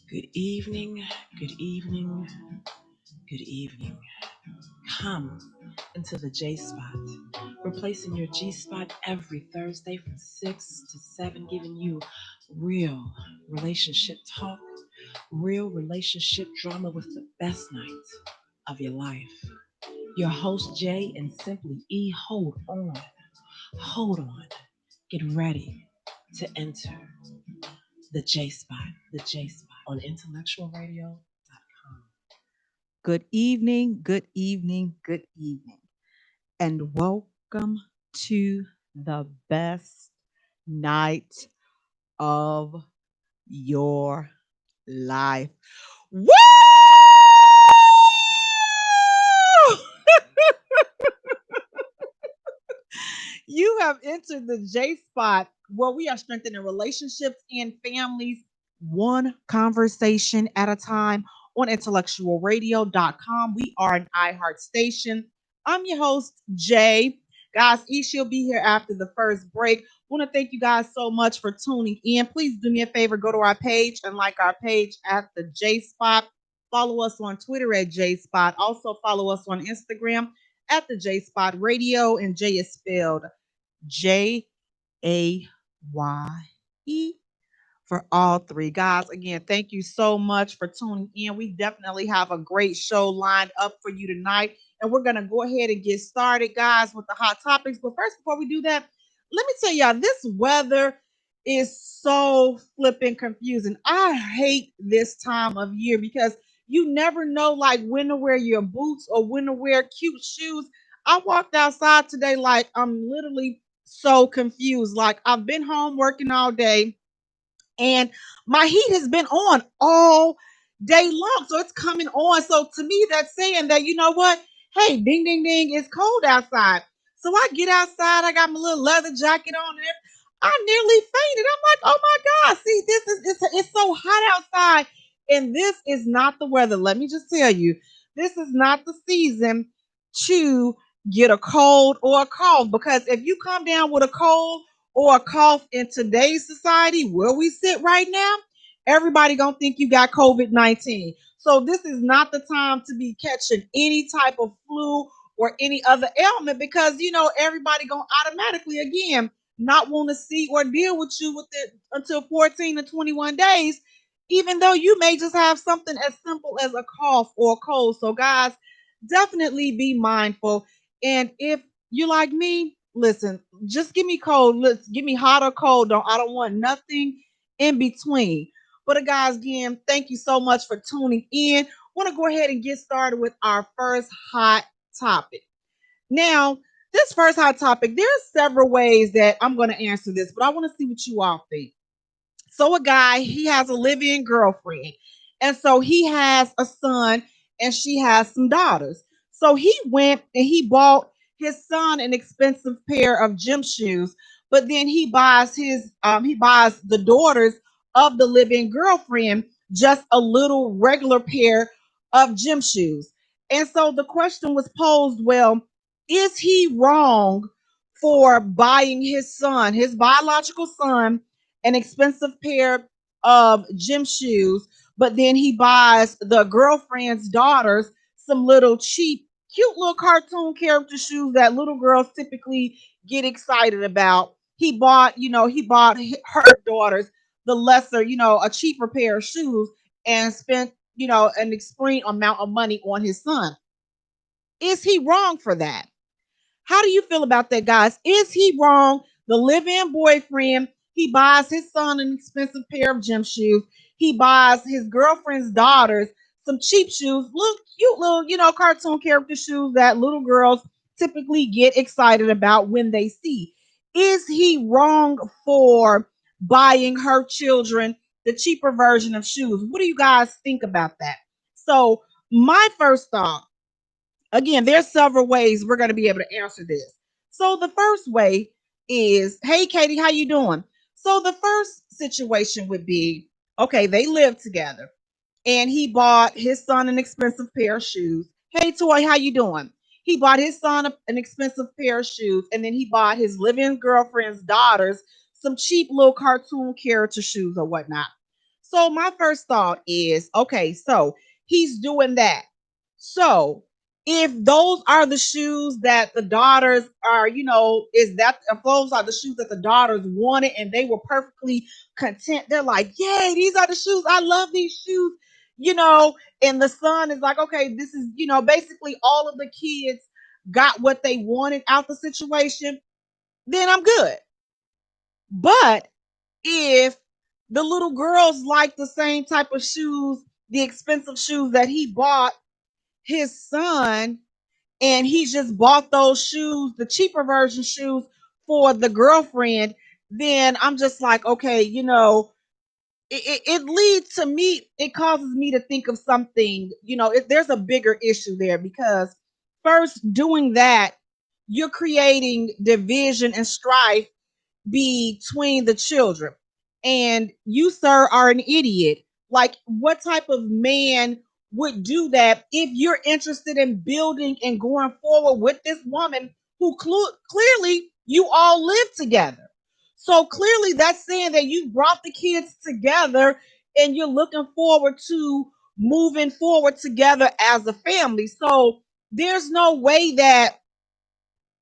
Good evening, good evening, good evening. Come into the J Spot, replacing your G Spot every Thursday from 6 to 7, giving you real relationship talk, real relationship drama with the best nights of your life. Your host, Jay and Simply E, hold on, get ready to enter the J Spot on IntellectualRadio.com. Good evening, good evening, good evening, and welcome to the best night of your life. Woo! You have entered the J Spot where we are strengthening relationships and families one conversation at a time on intellectualradio.com. We are an iHeart station. I'm your host, Jay. Guys, she'll be here after the first break. Want to thank you guys so much for tuning in. Please do me a favor, go to our page and like our page at the J Spot. Follow us on Twitter at J Spot. Also follow us on Instagram at the J Spot Radio, and J is spelled Jaye for all three. Guys, again, thank you so much for tuning in. We definitely have a great show lined up for you tonight. And we're going to go ahead and get started, guys, with the hot topics. But first, before we do that, let me tell y'all, this weather is so flipping confusing. I hate this time of year because you never know like when to wear your boots or when to wear cute shoes. I walked outside today like I'm literally so confused. Like I've been home working all day and my heat has been on all day long. So it's coming on. So to me, that's saying that, you know what? Hey, ding, ding, ding, it's cold outside. So I get outside, I got my little leather jacket on there. I nearly fainted. I'm like, oh my God, see, it's so hot outside. And this is not the weather. Let me just tell you, this is not the season to get a cold or a cough, because if you come down with a cold or a cough in today's society where we sit right now, everybody gonna think you got COVID-19. So this is not the time to be catching any type of flu or any other ailment, because you know everybody gonna automatically again not want to see or deal with you with it until 14 to 21 days, even though you may just have something as simple as a cough or a cold. So guys, definitely be mindful. And if you're like me, listen, just give me cold. Let's give me hot or cold. I don't want nothing in between. But guys, again, thank you so much for tuning in. Want to go ahead and get started with our first hot topic. Now, this first hot topic, there's several ways that I'm going to answer this, but I want to see what you all think. So a guy, he has a live-in girlfriend. And so he has a son and she has some daughters. So he went and he bought his son an expensive pair of gym shoes, but then he buys the daughters of the live-in girlfriend just a little regular pair of gym shoes. And so the question was posed, well, is he wrong for buying his biological son, an expensive pair of gym shoes, but then he buys the girlfriend's daughters some little cheap, cute little cartoon character shoes that little girls typically get excited about. He bought her daughters the lesser, a cheaper pair of shoes, and spent, an extreme amount of money on his son. Is he wrong for that? How do you feel about that, guys? Is he wrong? The live-in boyfriend, he buys his son an expensive pair of gym shoes. He buys his girlfriend's daughters some cheap shoes, little cute little, cartoon character shoes that little girls typically get excited about when they see. Is he wrong for buying her children the cheaper version of shoes? What do you guys think about that? So, my first thought, again, there's several ways we're going to be able to answer this. So the first way is, hey Katie, how you doing? So the first situation would be, okay, they live together and he bought his son an expensive pair of shoes. Hey Toy, how you doing? He bought his son an expensive pair of shoes, and then he bought his living girlfriend's daughters some cheap little cartoon character shoes or whatnot. So my first thought is, okay, so he's doing that. So if those are the shoes that the daughters are, is that if those are the shoes that the daughters wanted and they were perfectly content, they're like, yay, these are the shoes. I love these shoes, and the son is like, okay, this is, basically all of the kids got what they wanted out the situation, then I'm good. But if the little girls like the same type of shoes, the expensive shoes that he bought his son, and he just bought those shoes, the cheaper version shoes for the girlfriend, then I'm just like, okay, it leads to me, it causes me to think of something, there's a bigger issue there because first doing that, you're creating division and strife between the children. And you, sir, are an idiot. Like, what type of man would do that if you're interested in building and going forward with this woman who clearly you all live together? So clearly that's saying that you brought the kids together and you're looking forward to moving forward together as a family. So there's no way that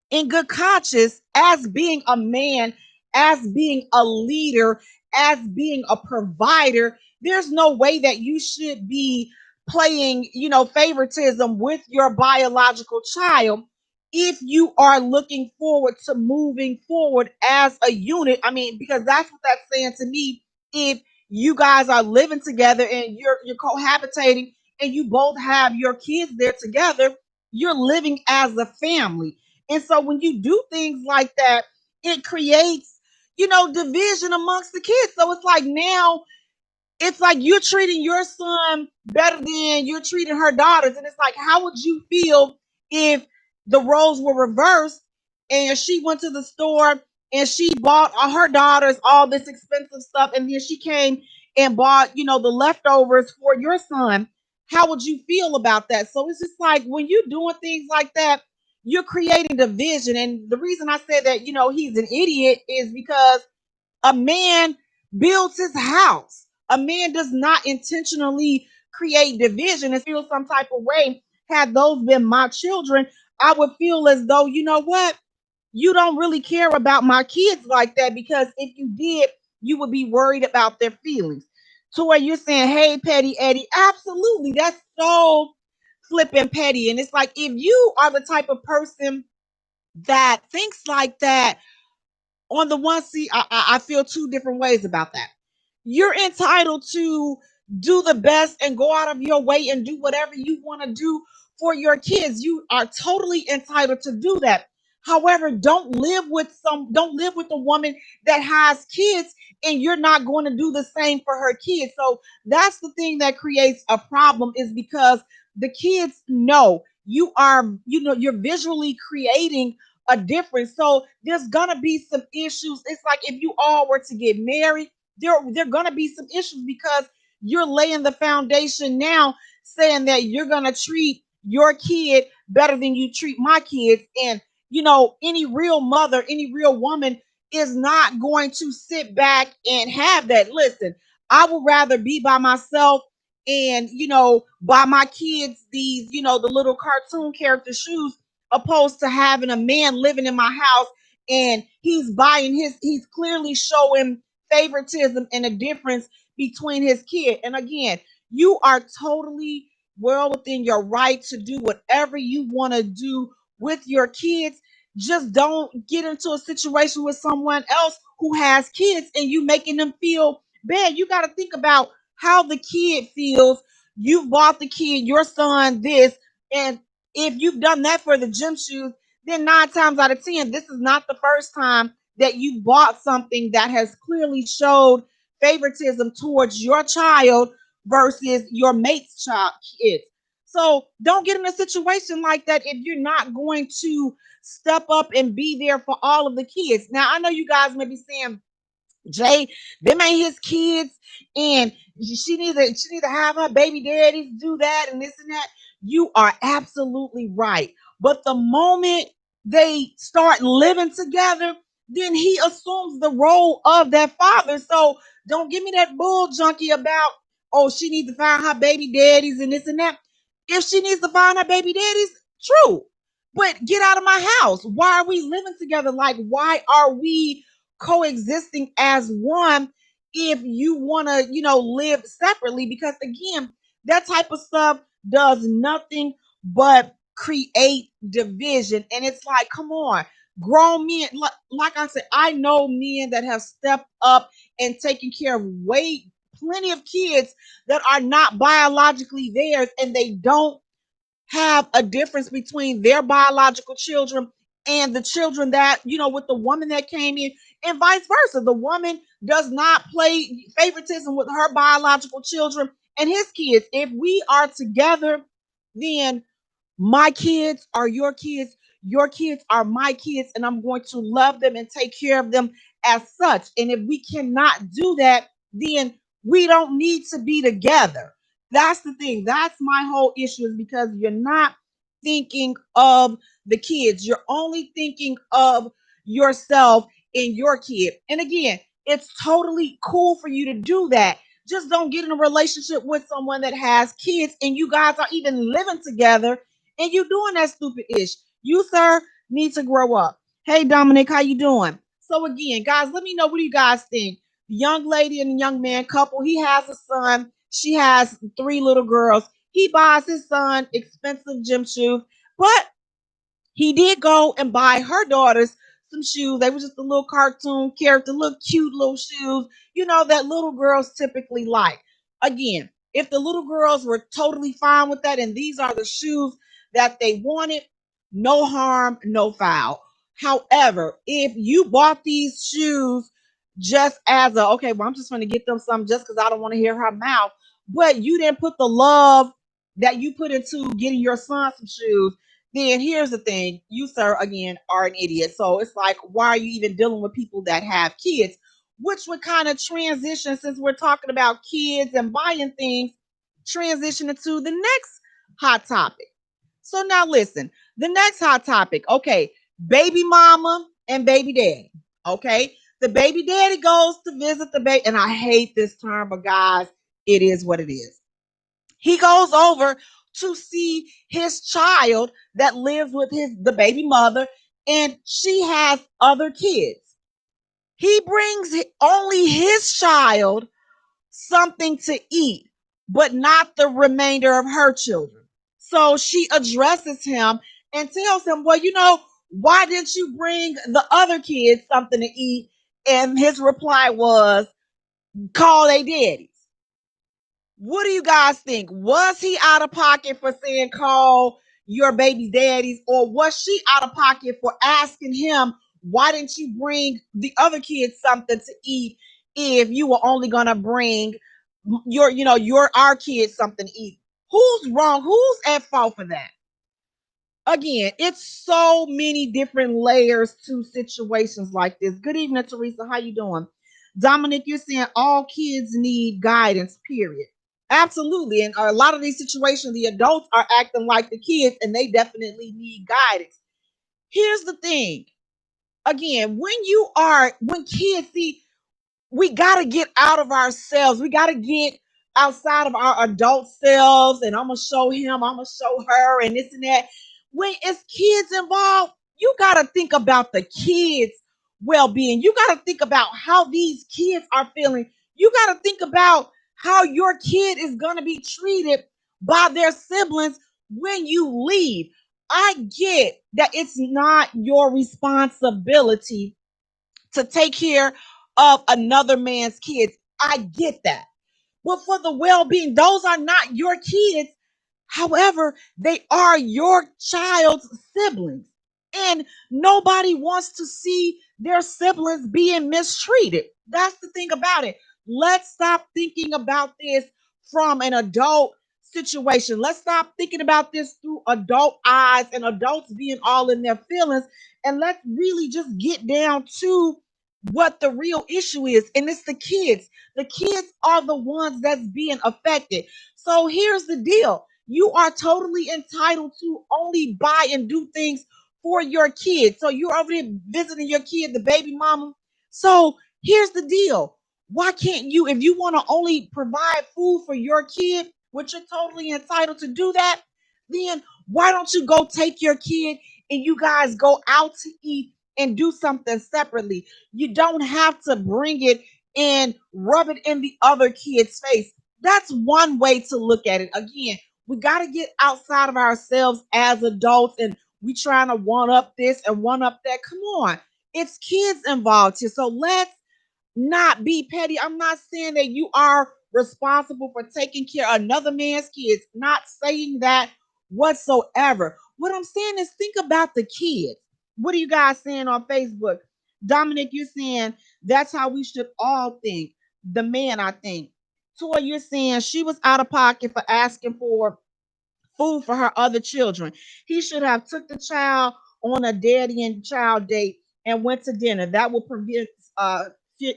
in good conscience, as being a man, as being a leader, as being a provider, there's no way that you should be playing, favoritism with your biological child if you are looking forward to moving forward as a unit. I mean, because that's what that's saying to me. If you guys are living together and you're cohabitating and you both have your kids there together, you're living as a family. And so when you do things like that, it creates, division amongst the kids. So it's like now it's like you're treating your son better than you're treating her daughters. And it's like, how would you feel if the roles were reversed and she went to the store and she bought her daughters all this expensive stuff and then she came and bought, the leftovers for your son? How would you feel about that? So it's just like when you're doing things like that, you're creating division. And the reason I said that, he's an idiot is because a man builds his house. A man does not intentionally create division and feel some type of way. Had those been my children, I would feel as though, you know what? You don't really care about my kids like that, because if you did, you would be worried about their feelings. To where you're saying, hey, Petty Eddie, absolutely. That's so flipping petty. And it's like, if you are the type of person that thinks like that, on the one, see, I feel two different ways about that. You're entitled to do the best and go out of your way and do whatever you want to do for your kids. You are totally entitled to do that. However, don't live with a woman that has kids and you're not going to do the same for her kids. So that's the thing that creates a problem, is because the kids know you're visually creating a difference. So there's gonna be some issues. It's like if you all were to get married, there gonna be some issues because you're laying the foundation now, saying that you're gonna treat your kid better than you treat my kids. And any real mother, any real woman is not going to sit back and have that. Listen, I would rather be by myself and buy my kids these, the little cartoon character shoes, opposed to having a man living in my house and he's clearly showing favoritism and a difference between his kid. And again, you are totally well within your right to do whatever you want to do with your kids. Just don't get into a situation with someone else who has kids and you making them feel bad. You got to think about how the kid feels. You bought the kid, your son, this, and if you've done that for the gym shoes, then 9 times out of 10, this is not the first time that you bought something that has clearly showed favoritism towards your child versus your mate's child kids. So don't get in a situation like that if you're not going to step up and be there for all of the kids. Now, I know you guys may be saying, Jay, them ain't his kids, and she need to have her baby daddies do that and this and that. You are absolutely right. But the moment they start living together, then he assumes the role of that father. So don't give me that bull junkie about, oh, she needs to find her baby daddies and this and that. If she needs to find her baby daddies, true. But get out of my house. Why are we living together? Like, why are we coexisting as one if you want to, live separately? Because again, that type of stuff does nothing but create division. And it's like, come on, grown men, like I said, I know men that have stepped up and taken care of plenty of kids that are not biologically theirs, and they don't have a difference between their biological children and the children that, with the woman that came in, and vice versa. The woman does not play favoritism with her biological children and his kids. If we are together, then my kids are your kids are my kids, and I'm going to love them and take care of them as such. And if we cannot do that, then we don't need to be together. That's the thing. That's my whole issue, is because you're not thinking of the kids. You're only thinking of yourself and your kid. And again, it's totally cool for you to do that. Just don't get in a relationship with someone that has kids and you guys are even living together and you doing that stupid ish. You, sir, need to grow up. Hey, Dominic, how you doing? So again, guys, let me know, what do you guys think? The young lady and the young man couple, he has a son. She has 3 little girls. He buys his son expensive gym shoes, but he did go and buy her daughters some shoes. They were just a little cartoon character, little cute little shoes, that little girls typically like. Again, if the little girls were totally fine with that and these are the shoes that they wanted, no harm, no foul. However, if you bought these shoes just as okay, well, I'm just going to get them some just because I don't want to hear her mouth, but you didn't put the love that you put into getting your son some shoes, then here's the thing. You, sir, again, are an idiot. So it's like, why are you even dealing with people that have kids? Which would kind of transition, since we're talking about kids and buying things, transition into the next hot topic. So now listen, the next hot topic, okay, baby mama and baby daddy. Okay. The baby daddy goes to visit the baby, and I hate this term, but guys, it is what it is. He goes over to see his child that lives with the baby mother, and she has other kids. He brings only his child something to eat, but not the remainder of her children. So she addresses him and tells him, well, why didn't you bring the other kids something to eat? And his reply was, call they daddies. What do you guys think? Was he out of pocket for saying call your baby daddies, or was she out of pocket for asking him, why didn't you bring the other kids something to eat if you were only going to bring our kids something to eat? Who's wrong? Who's at fault for that? Again, it's so many different layers to situations like this. Good evening, Teresa. How you doing? Dominic, you're saying all kids need guidance, period. Absolutely. And a lot of these situations, the adults are acting like the kids, and they definitely need guidance. Here's the thing. Again, when kids see, we got to get out of ourselves. We got to get outside of our adult selves, and I'm going to show him, I'm going to show her, and this and that. When it's kids involved, you got to think about the kids' well-being. You got to think about how these kids are feeling. You got to think about how your kid is going to be treated by their siblings when you leave. I get that it's not your responsibility to take care of another man's kids. I get that. But for the well-being, those are not your kids. However, they are your child's siblings. And nobody wants to see their siblings being mistreated. That's the thing about it. Let's stop thinking about this from an adult situation. Let's stop thinking about this through adult eyes and adults being all in their feelings. And let's really just get down to what the real issue is. And it's the kids. The kids are the ones that's being affected. So here's the deal. You are totally entitled to only buy and do things for your kid. So you're over there visiting your kid, the baby mama. So here's the deal. Why can't you, if you want to only provide food for your kid, which you're totally entitled to do that, then why don't you go take your kid and you guys go out to eat and do something separately? You don't have to bring it and rub it in the other kid's face. That's one way to look at it. Again, we got to get outside of ourselves as adults and we trying to one up this and one up that. Come on. It's kids involved here. So let's not be petty. I'm not saying that you are responsible for taking care of another man's kids. Not saying that whatsoever. What I'm saying is think about the kids. What are you guys saying on Facebook? Dominic, you're saying that's how we should all think. The man, I think. Toy, you're saying she was out of pocket for asking for food for her other children. He should have took the child on a daddy and child date and went to dinner. Uh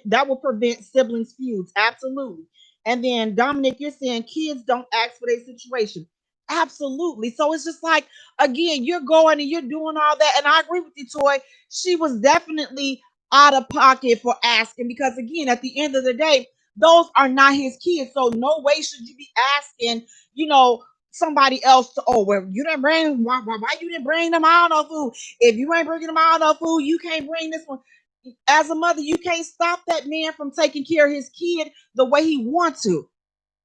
that will prevent siblings feuds. Absolutely. And then Dominic, you're saying kids don't ask for their situation. Absolutely. So it's just like again, you're going and you're doing all that. And I agree with you, Toy. She was definitely out of pocket for asking because again, at the end of the day, those are not his kids. So no way should you be asking, you know, somebody else to, oh, well, you didn't bring, why you didn't bring them out no food? If you ain't bringing them out no food, you can't bring this one. As a mother, you can't stop that man from taking care of his kid the way he wants to.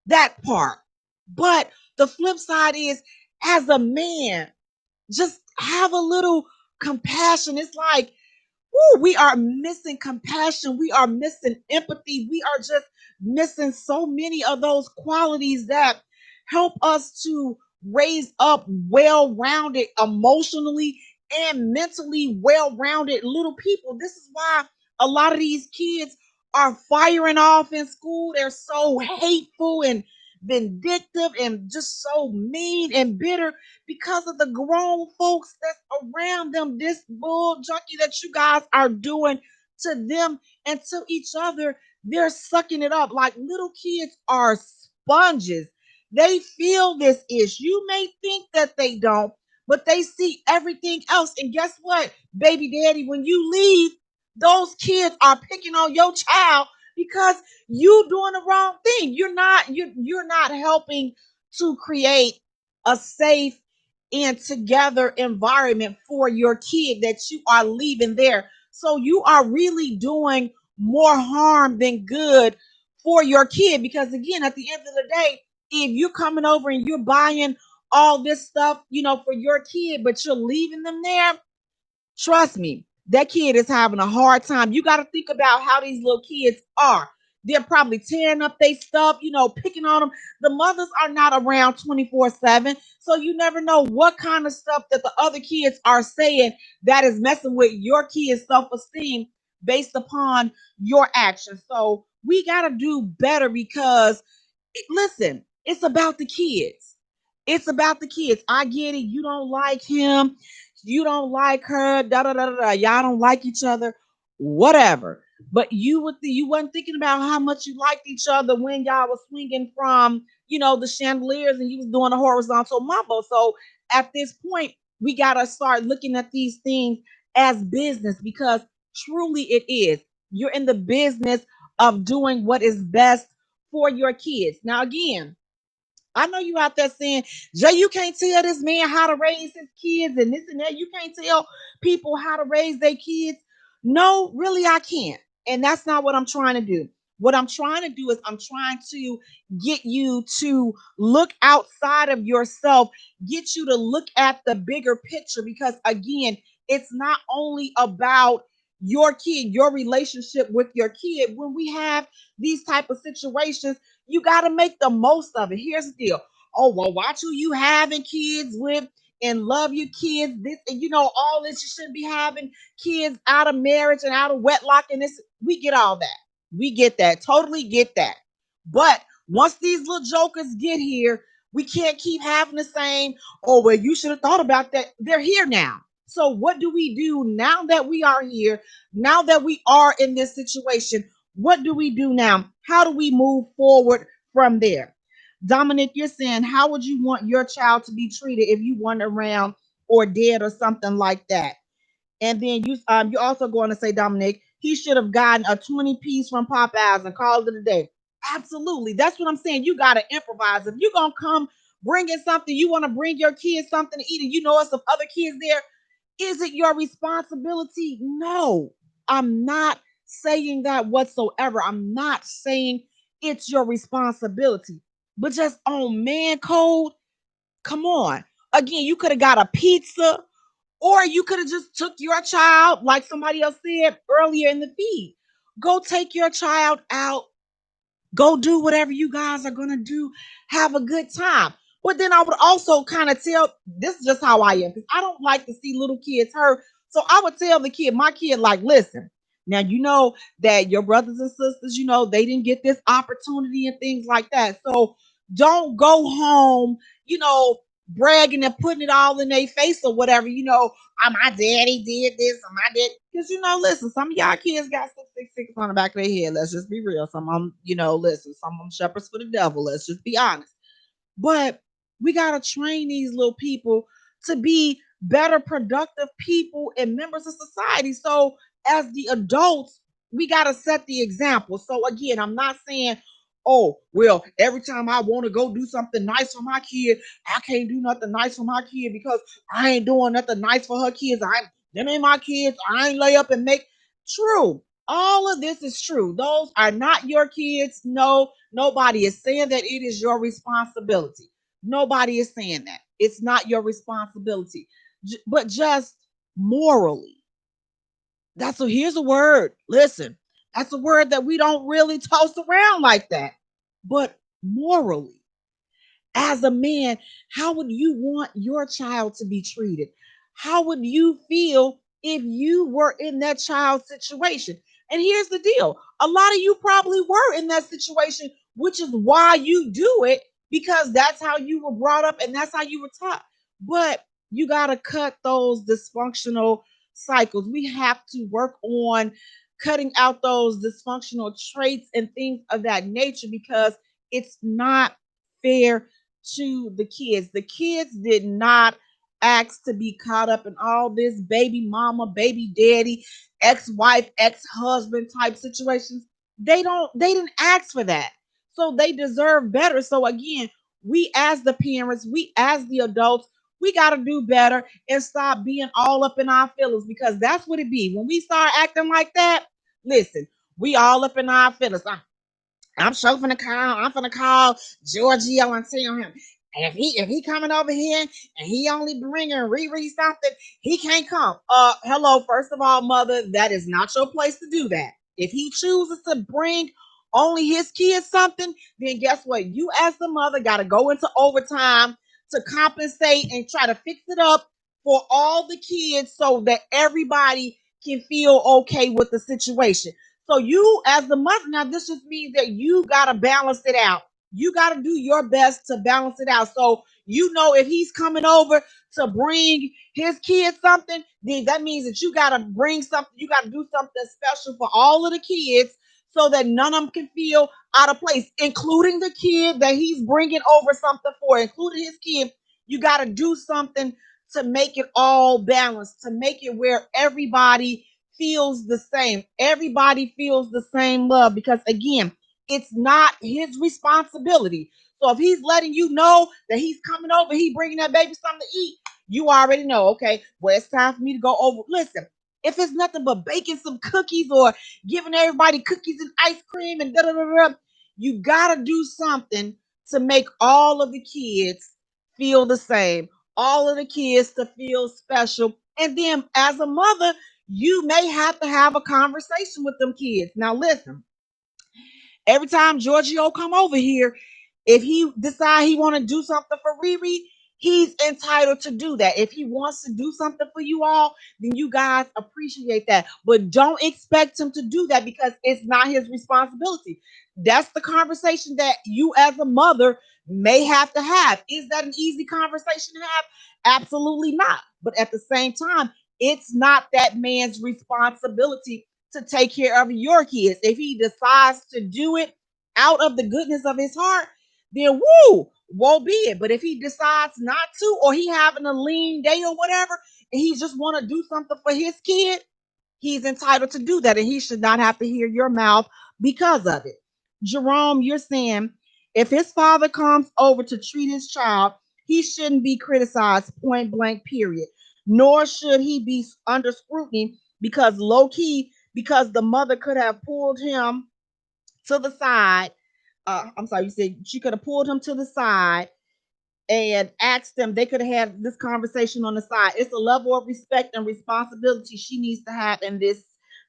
That part. But the flip side is, as a man, just have a little compassion. It's like, woo, we are missing compassion. We are missing empathy. We are just missing so many of those qualities that help us to raise up well rounded, emotionally and mentally well rounded little people. This is why a lot of these kids are firing off in school. They're so hateful and vindictive and just so mean and bitter because of the grown folks that's around them, this bull junkie that you guys are doing to them and to each other. They're sucking it up like little kids are sponges. They feel this issue. You may think that they don't, but they see everything else. And guess what, baby daddy, when you leave, those kids are picking on your child because you doing the wrong thing. You're not helping to create a safe and together environment for your kid that you are leaving there. So you are really doing more harm than good for your kid because again, at the end of the day, if you're coming over and you're buying all this stuff, for your kid, but you're leaving them there, trust me, that kid is having a hard time. You got to think about how these little kids are. They're probably tearing up their stuff, picking on them. The mothers are not around 24/7. So you never know what kind of stuff that the other kids are saying that is messing with your kids' self esteem based upon your actions. So we got to do better because listen, it's about the kids. It's about the kids. I get it. You don't like him. You don't like her. Da da da da. Y'all don't like each other. Whatever. But you wasn't thinking about how much you liked each other when y'all was swinging from the chandeliers and you was doing a horizontal mambo. So at this point, we gotta start looking at these things as business because truly it is. You're in the business of doing what is best for your kids. Now, again, I know you out there saying, Jay, you can't tell this man how to raise his kids and this and that. You can't tell people how to raise their kids. No, really, I can't. And that's not what I'm trying to do. What I'm trying to do is I'm trying to get you to look outside of yourself, get you to look at the bigger picture because again, it's not only about your kid, your relationship with your kid. When we have these type of situations, you got to make the most of it. Here's the deal. Oh, well, watch who you having kids with and love your kids. This and all this. You shouldn't be having kids out of marriage and out of wedlock. And this, we get all that. We get that. Totally get that. But once these little jokers get here, we can't keep having the same, oh, well, you should have thought about that. They're here now. So what do we do now that we are here? Now that we are in this situation, what do we do now? How do we move forward from there? Dominic, you're saying, how would you want your child to be treated if you weren't around or dead or something like that. And then you also going to say, Dominic, he should have gotten a 20 piece from Popeyes and called it a day. Absolutely. That's what I'm saying. You got to improvise. If you're going to come bringing something, you want to bring your kids something to eat, and you know it's some other kids there, is it your responsibility? No, I'm not saying that whatsoever. I'm not saying it's your responsibility. But just on man code, come on. Again, you could have got a pizza, or you could have just took your child, like somebody else said earlier in the feed. Go take your child out. Go do whatever you guys are gonna do. Have a good time. But then I would also kind of tell, this is just how I am, because I don't like to see little kids hurt. So I would tell the kid, my kid, like, listen, now you know that your brothers and sisters, they didn't get this opportunity and things like that. So don't go home, bragging and putting it all in their face or whatever, my daddy did this, or my dad. Because, listen, some of y'all kids got 666 on the back of their head. Let's just be real. Some of them, listen, some of them shepherds for the devil. Let's just be honest. But we got to train these little people to be better, productive people and members of society. So as the adults, we got to set the example. So again, I'm not saying, oh, well, every time I want to go do something nice for my kid, I can't do nothing nice for my kid because I ain't doing nothing nice for her kids. Them ain't my kids. I ain't lay up and make. True. All of this is true. Those are not your kids. No, nobody is saying that it is your responsibility. Nobody is saying that. It's not your responsibility. But just morally. Here's a word. Listen, that's a word that we don't really toss around like that. But morally, as a man, how would you want your child to be treated? How would you feel if you were in that child's situation? And here's the deal, a lot of you probably were in that situation, which is why you do it, because that's how you were brought up and that's how you were taught. But you got to cut those dysfunctional cycles. We have to work on cutting out those dysfunctional traits and things of that nature, because it's not fair to the kids. The kids did not ask to be caught up in all this baby mama, baby daddy, ex-wife, ex-husband type situations. They didn't ask for that. So they deserve better. So again, we as the parents, we as the adults, we got to do better and stop being all up in our feelings, because that's what it be. When we start acting like that, listen, we all up in our feelings. I'm sure finna call. I'm finna call Giorgio and tell him. And if he coming over here and he only bringing Riri something, he can't come. Hello. First of all, mother, that is not your place to do that. If he chooses to bring only his kids something, then guess what? You as the mother got to go into overtime to compensate and try to fix it up for all the kids so that everybody can feel okay with the situation. So you as the mother, now this just means that you got to balance it out. You got to do your best to balance it out. So, if he's coming over to bring his kids something, then that means that you got to bring something. You got to do something special for all of the kids so that none of them can feel out of place, including the kid that he's bringing over something for, including his kid. You got to do something to make it all balanced, to make it where everybody feels the same. Everybody feels the same love, because again, it's not his responsibility. So if he's letting you know that he's coming over, he bringing that baby something to eat, you already know, okay, well, it's time for me to go over. Listen, if it's nothing but baking some cookies or giving everybody cookies and ice cream and da da da da, you gotta do something to make all of the kids feel the same, all of the kids to feel special. And then as a mother, you may have to have a conversation with them kids. Now listen, every time Giorgio come over here, if he decide he want to do something for Riri, he's entitled to do that. If he wants to do something for you all, then you guys appreciate that. But don't expect him to do that, because it's not his responsibility. That's the conversation that you as a mother may have to have. Is that an easy conversation to have? Absolutely not. But at the same time, it's not that man's responsibility to take care of your kids. If he decides to do it out of the goodness of his heart, then woe be it. But if he decides not to, or he having a lean day or whatever, and he just want to do something for his kid, he's entitled to do that, and he should not have to hear your mouth because of it. Jerome, you're saying if his father comes over to treat his child, he shouldn't be criticized point blank, period. Nor should he be under scrutiny because low key, because the mother could have pulled him to the side. I'm sorry, you said she could have pulled him to the side and asked them, they could have had this conversation on the side. It's a level of respect and responsibility she needs to have in this.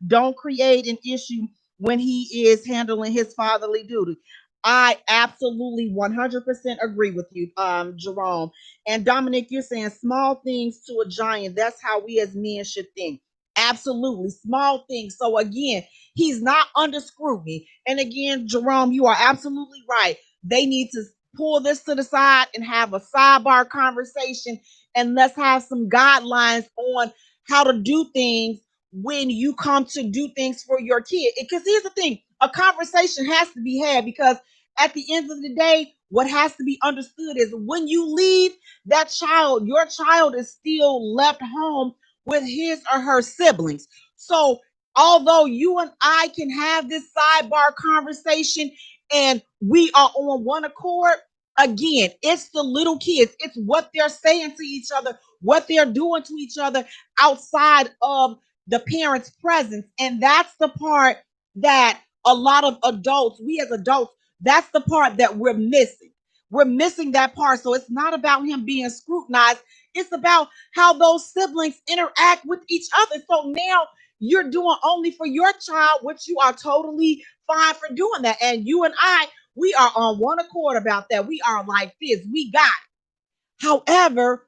Don't create an issue when he is handling his fatherly duty. I absolutely 100% agree with you, Jerome. And Dominic, you're saying small things to a giant. That's how we as men should think. Absolutely. Small things. So again, he's not under scrutiny. And again, Jerome, you are absolutely right. They need to pull this to the side and have a sidebar conversation, and let's have some guidelines on how to do things when you come to do things for your kid. Because here's the thing, a conversation has to be had, because at the end of the day, what has to be understood is when you leave, that child, your child is still left home with his or her siblings. So although you and I can have this sidebar conversation and we are on one accord, again, it's the little kids. It's what they're saying to each other, what they're doing to each other outside of the parents' presence. And that's the part that a lot of adults, we as adults, that's the part that we're missing. We're missing that part. So it's not about him being scrutinized. It's about how those siblings interact with each other. So now you're doing only for your child, which you are totally fine for doing that. And you and I, we are on one accord about that. We are like this. We got it. However,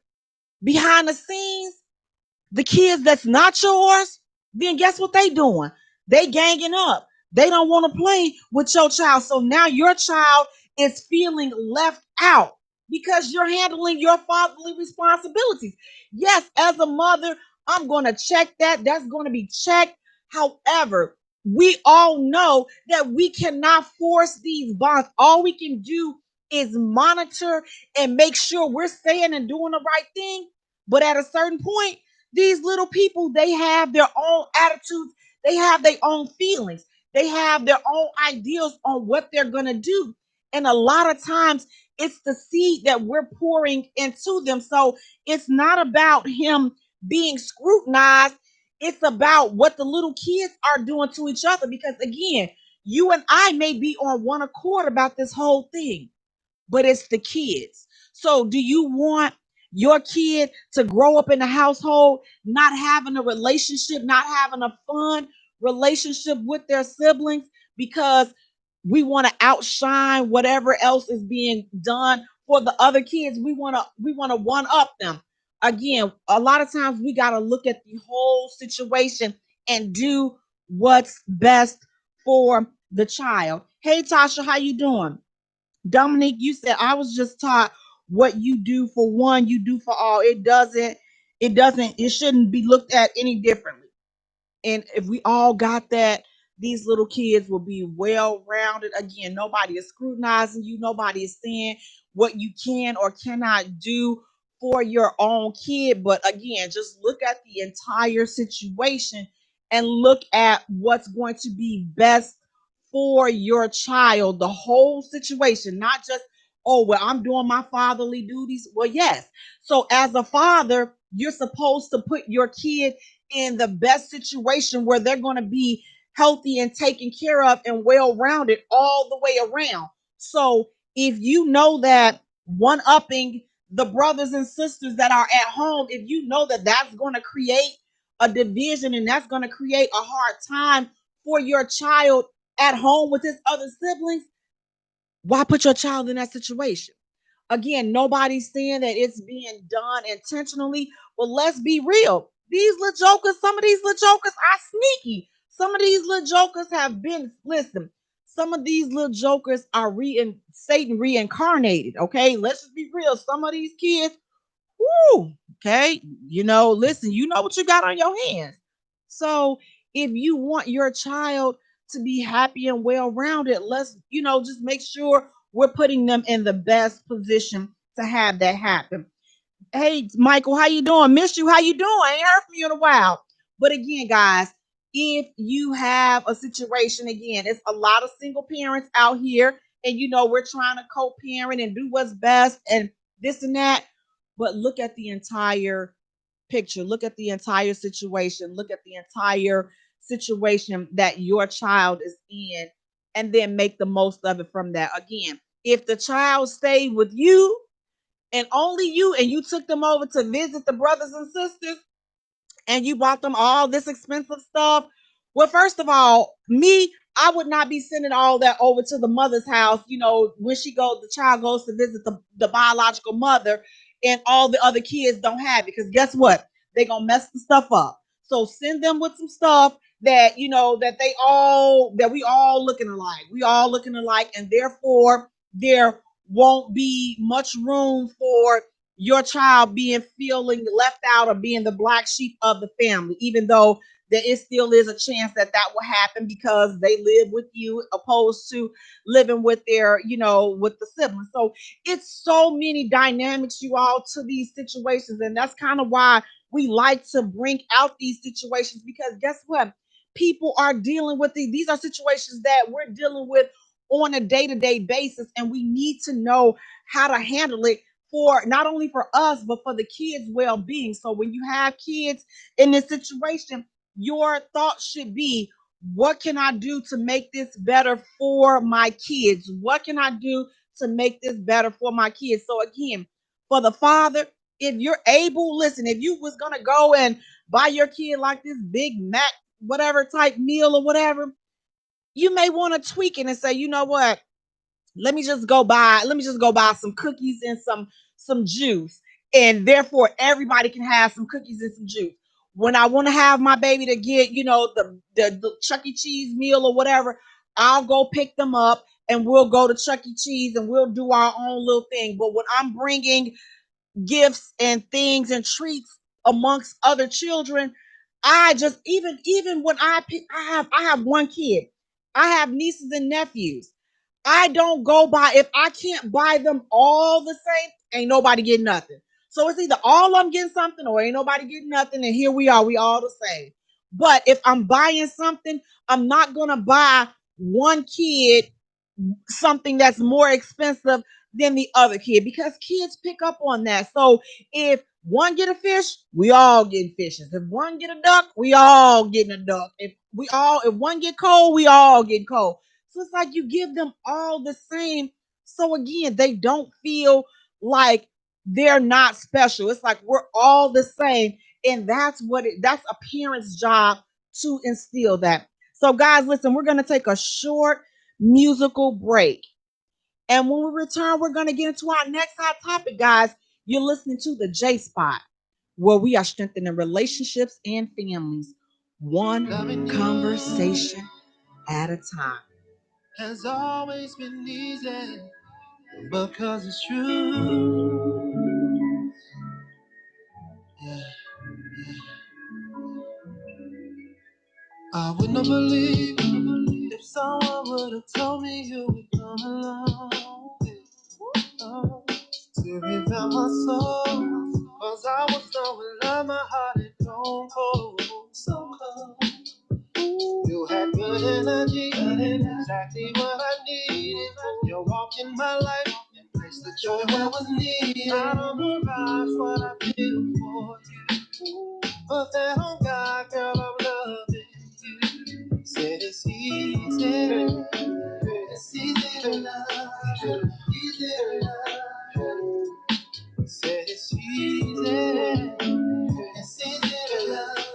behind the scenes, the kids that's not yours, then guess what they doing? They ganging up. They don't want to play with your child. So now your child is feeling left out because you're handling your fatherly responsibilities. Yes, as a mother, I'm going to check that. That's going to be checked. However, we all know that we cannot force these bonds. All we can do is monitor and make sure we're saying and doing the right thing. But at a certain point, these little people, they have their own attitudes, they have their own feelings, they have their own ideas on what they're going to do. And a lot of times it's the seed that we're pouring into them. So it's not about him being scrutinized, it's about what the little kids are doing to each other. Because again, you and I may be on one accord about this whole thing, but it's the kids. So do you want your kid to grow up in a household not having a relationship, not having a fun relationship with their siblings because we want to outshine whatever else is being done for the other kids? We want to one up them. Again, a lot of times we got to look at the whole situation and do what's best for the child. Hey Tasha, how you doing? Dominique, you said I was just taught what you do for one, you do for all. It shouldn't be looked at any differently. And if we all got that, these little kids will be well rounded. Again, nobody is scrutinizing you, nobody is saying what you can or cannot do for your own kid. But again, just look at the entire situation and look at what's going to be best for your child, the whole situation, not just, oh, well, I'm doing my fatherly duties. Well, yes. So as a father, you're supposed to put your kid in the best situation where they're going to be healthy and taken care of and well rounded all the way around. So if you know that one upping the brothers and sisters that are at home, if you know that that's going to create a division and that's going to create a hard time for your child at home with his other siblings, why put your child in that situation? Again, nobody's saying that it's being done intentionally, but let's be real. These little jokers, some of these little jokers are sneaky. Some of these little jokers have been, listen, some of these little jokers are Satan reincarnated. Okay, let's just be real. Some of these kids, whoo, okay, listen, you know what you got on your hands. So if you want your child to be happy and well rounded, let's, just make sure we're putting them in the best position to have that happen. Hey, Michael, how you doing? Missed you. How you doing? I ain't heard from you in a while. But again, guys, if you have a situation, again, it's a lot of single parents out here, and we're trying to co-parent and do what's best and this and that. But look at the entire picture. Look at the entire situation. Look at the entire situation that your child is in, and then make the most of it from that. Again, if the child stayed with you and only you, and you took them over to visit the brothers and sisters, and you bought them all this expensive stuff. Well, first of all, I would not be sending all that over to the mother's house, when the child goes to visit the biological mother, and all the other kids don't have it. Because guess what? They're going to mess the stuff up. So send them with some stuff that, that we all looking alike. We all looking alike. And therefore, there won't be much room for your child feeling left out or being the black sheep of the family, even though there still is a chance that will happen because they live with you opposed to living with with the siblings. So it's so many dynamics, you all, to these situations. And that's kind of why we like to bring out these situations, because guess what? People are dealing with these are situations that we're dealing with on a day-to-day basis, and we need to know how to handle it, for not only for us, but for the kids' well-being. So when you have kids in this situation, your thoughts should be, what can I do to make this better for my kids? What can I do to make this better for my kids? So again, for the father, if you're able, listen, if you was going to go and buy your kid like this Big Mac, whatever type meal or whatever, you may want to tweak it and say, you know what? Let me just go buy some cookies and some juice, and therefore everybody can have some cookies and some juice. When I want to have my baby to get the Chuck E. Cheese meal or whatever, I'll go pick them up, and we'll go to Chuck E. Cheese and we'll do our own little thing. But when I'm bringing gifts and things and treats amongst other children, I just, even when I have one kid, I have nieces and nephews. I don't go by, if I can't buy them all the same, ain't nobody getting nothing. So it's either all I'm getting something or ain't nobody getting nothing, and here we are, we all the same. But if I'm buying something, I'm not gonna buy one kid something that's more expensive than the other kid, because kids pick up on that. So if one get a fish, we all getting fishes. If one get a duck, we all getting a duck. If one get cold, we all get cold. So it's like you give them all the same. So again, they don't feel like they're not special. It's like we're all the same. And that's a parent's job to instill that. So guys, listen, we're going to take a short musical break. And when we return, we're going to get into our next hot topic, guys. You're listening to the J Spot, where we are strengthening relationships and families, one conversation at a time. Has always been easy because it's true. Yeah, yeah. I would not believe if someone would have told me you would come along. Oh, to revive my soul, cause I was done with love, my heart had gone cold, so cold. You had good energy, exactly what I needed. You're walking my life, place the joy where was needed. I don't realize what I feel for you, but that on God, girl, I'm loving you. Said it's easy, it's easy to love, easy to love. Said it's easy, it's easy to love,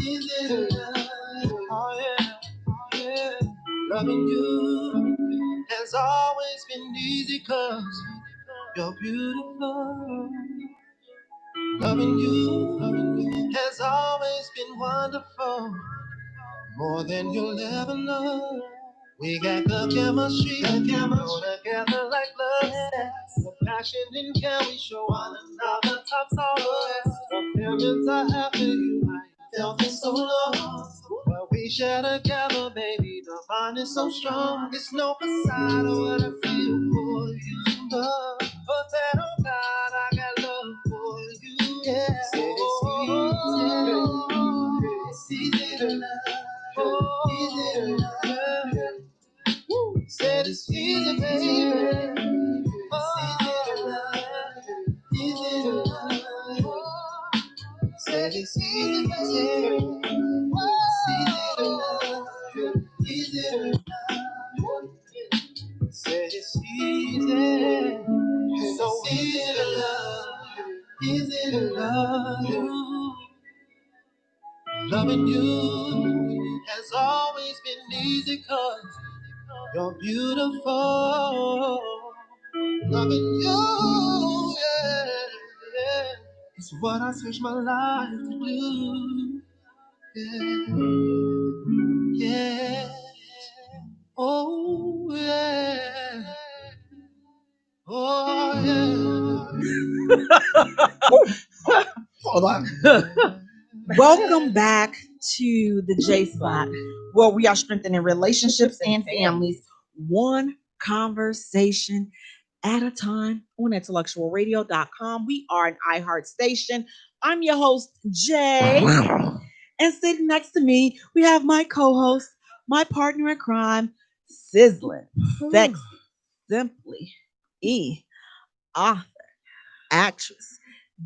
easy to love. Oh yeah, yeah. Loving you has always been easy 'cause you're beautiful. Loving you has always been wonderful, more than you'll ever know. We got the chemistry, go together like love. The passion and care we show one another tops all the rest. The feelings I have for you, I ain't felt in so long. What we share together, baby, the bond is so strong. It's no facade of what I feel Said it's easy, baby. Oh, easy to love. Said it's easy, baby. Easy to love. Said it's easy. So easy to love. Easy to love you. Loving you has always been easy 'cause you're beautiful. Loving you, yeah, yeah, is what I search my life to do. Yeah, yeah, oh yeah, oh yeah. Hold on. Welcome back to the J Spot, where we are strengthening relationships and families, one conversation at a time on IntellectualRadio.com. We are an iHeart station. I'm your host, Jay. And sitting next to me, we have my co-host, my partner in crime, Sizzling, Sexy, Simply, author, actress,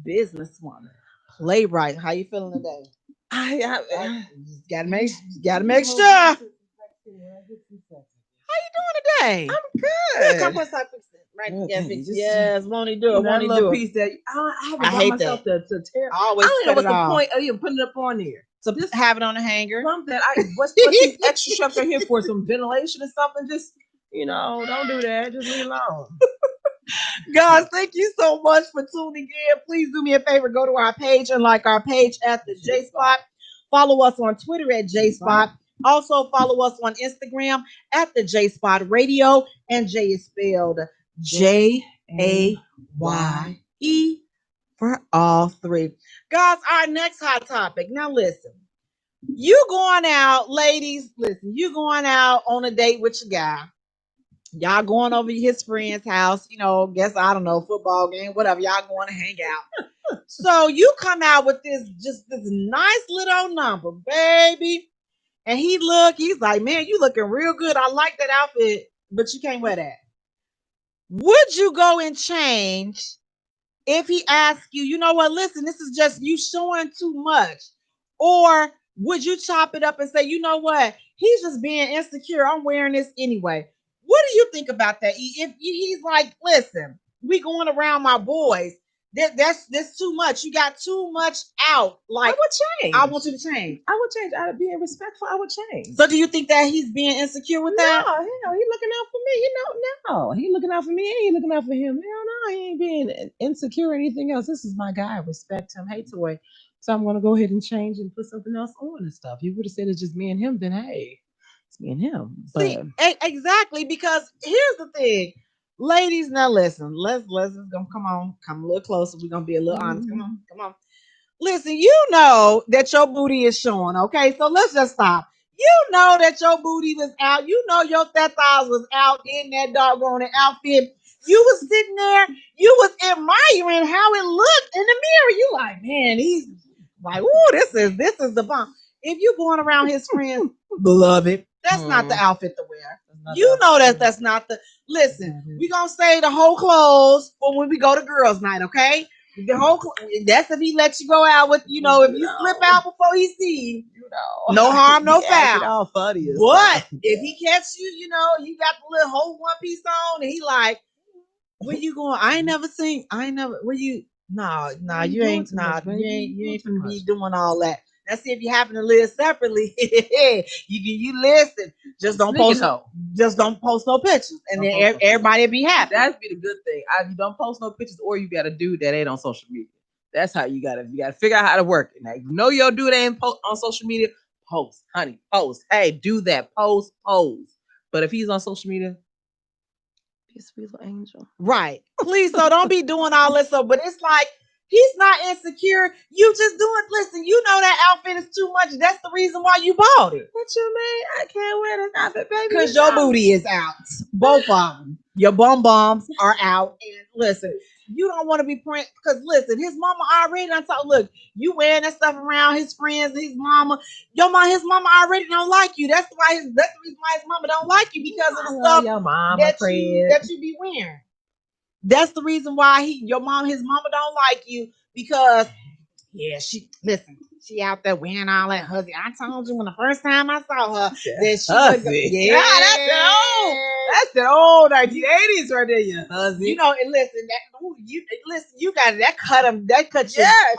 businesswoman, playwright. How you feeling today? I Gotta make sure. How you doing today? I'm good. Come on, stop fixing it. Right? Okay, Yes, won't he do it? Won't he do little it? piece that I haven't I brought hate myself that. to tear. I I always don't know cut what's it the off. point of even putting it up on there. So just have it on a hanger. Something. What's these extra structure here for? Some ventilation or something? Just don't do that. Just leave it alone. Guys, thank you so much for tuning in. Please do me a favor, go to our page and like our page at the J Spot. Follow us on Twitter at J Spot. Also follow us on Instagram at the J Spot Radio, and J is spelled JAYE for all three. Guys, our next hot topic. Now listen, you going out, ladies, listen, you going out on a date with your guy. Y'all going over his friend's house, guess, I don't know, football game, whatever. Y'all going to hang out. So you come out with this nice little number, baby. And he's like, man, you looking real good. I like that outfit, but you can't wear that. Would you go and change if he asks you, you know what, listen, this is just you showing too much? Or would you chop it up and say, you know what, he's just being insecure. I'm wearing this anyway. What do you think about that? If he's like, listen, we going around my boys. That's too much. You got too much out. Like, I would change. I want you to change. I would change. Out of being respectful, I would change. So do you think that he's being insecure with that? No, hell, he looking out for me. No, he looking out for me. He looking out for him. Hell no, he ain't being insecure or anything else. This is my guy. I respect him. Hey, Toy. So I'm gonna go ahead and change and put something else on and stuff. You would have said it's just me and him, then hey, it's me and him. But see, exactly, because here's the thing. Ladies, now listen. Let's come a little closer. We're gonna be a little honest. Come on. Listen, you know that your booty is showing, okay? So let's just stop. You know that your booty was out. You know your thighs was out in that doggone outfit. You was sitting there. You was admiring how it looked in the mirror. You like, man, he's like, ooh, this is the bomb. If you going around his friends, beloved, that's not the outfit to wear. You know that's not the. Listen, we gonna say the whole clothes for when we go to girls' night, okay? The whole that's if he lets you go out with, if you slip out before he sees you, no harm, no foul. All funny. But if he catch you, you got the little whole one piece on, and he like, where you going? I ain't never. Where you? No, you ain't. You ain't finna be doing all that. Let's see if you happen to live separately. you listen. Just don't post no pictures, and then everybody be happy. That'd be the good thing. You don't post no pictures, or you got a dude that ain't on social media. That's how you gotta figure out how to work it. Now, if you know your dude ain't on social media, post, honey, post. Hey, do that. Post. But if he's on social media, be a sweet little angel. Right. Please, so don't be doing all this stuff. But it's like, he's not insecure. You just doing, listen, you know that outfit is too much. That's the reason why you bought it. What you mean? I can't wear this outfit, baby. Because your booty is out. Both of them. Your bum bums are out. And listen, You don't want to be praying because listen, his mama already done told, look, you wearing that stuff around his friends, his mama. His mama already don't like you. That's the reason why his mama don't like you because of the stuff your mama that you be wearing. That's the reason why his mama don't like you because she out there wearing all that hussy. I told you when the first time I saw her that she hussy. That's the old 1980s right there, you hussy. You know, and listen, you got that cut you. Yes.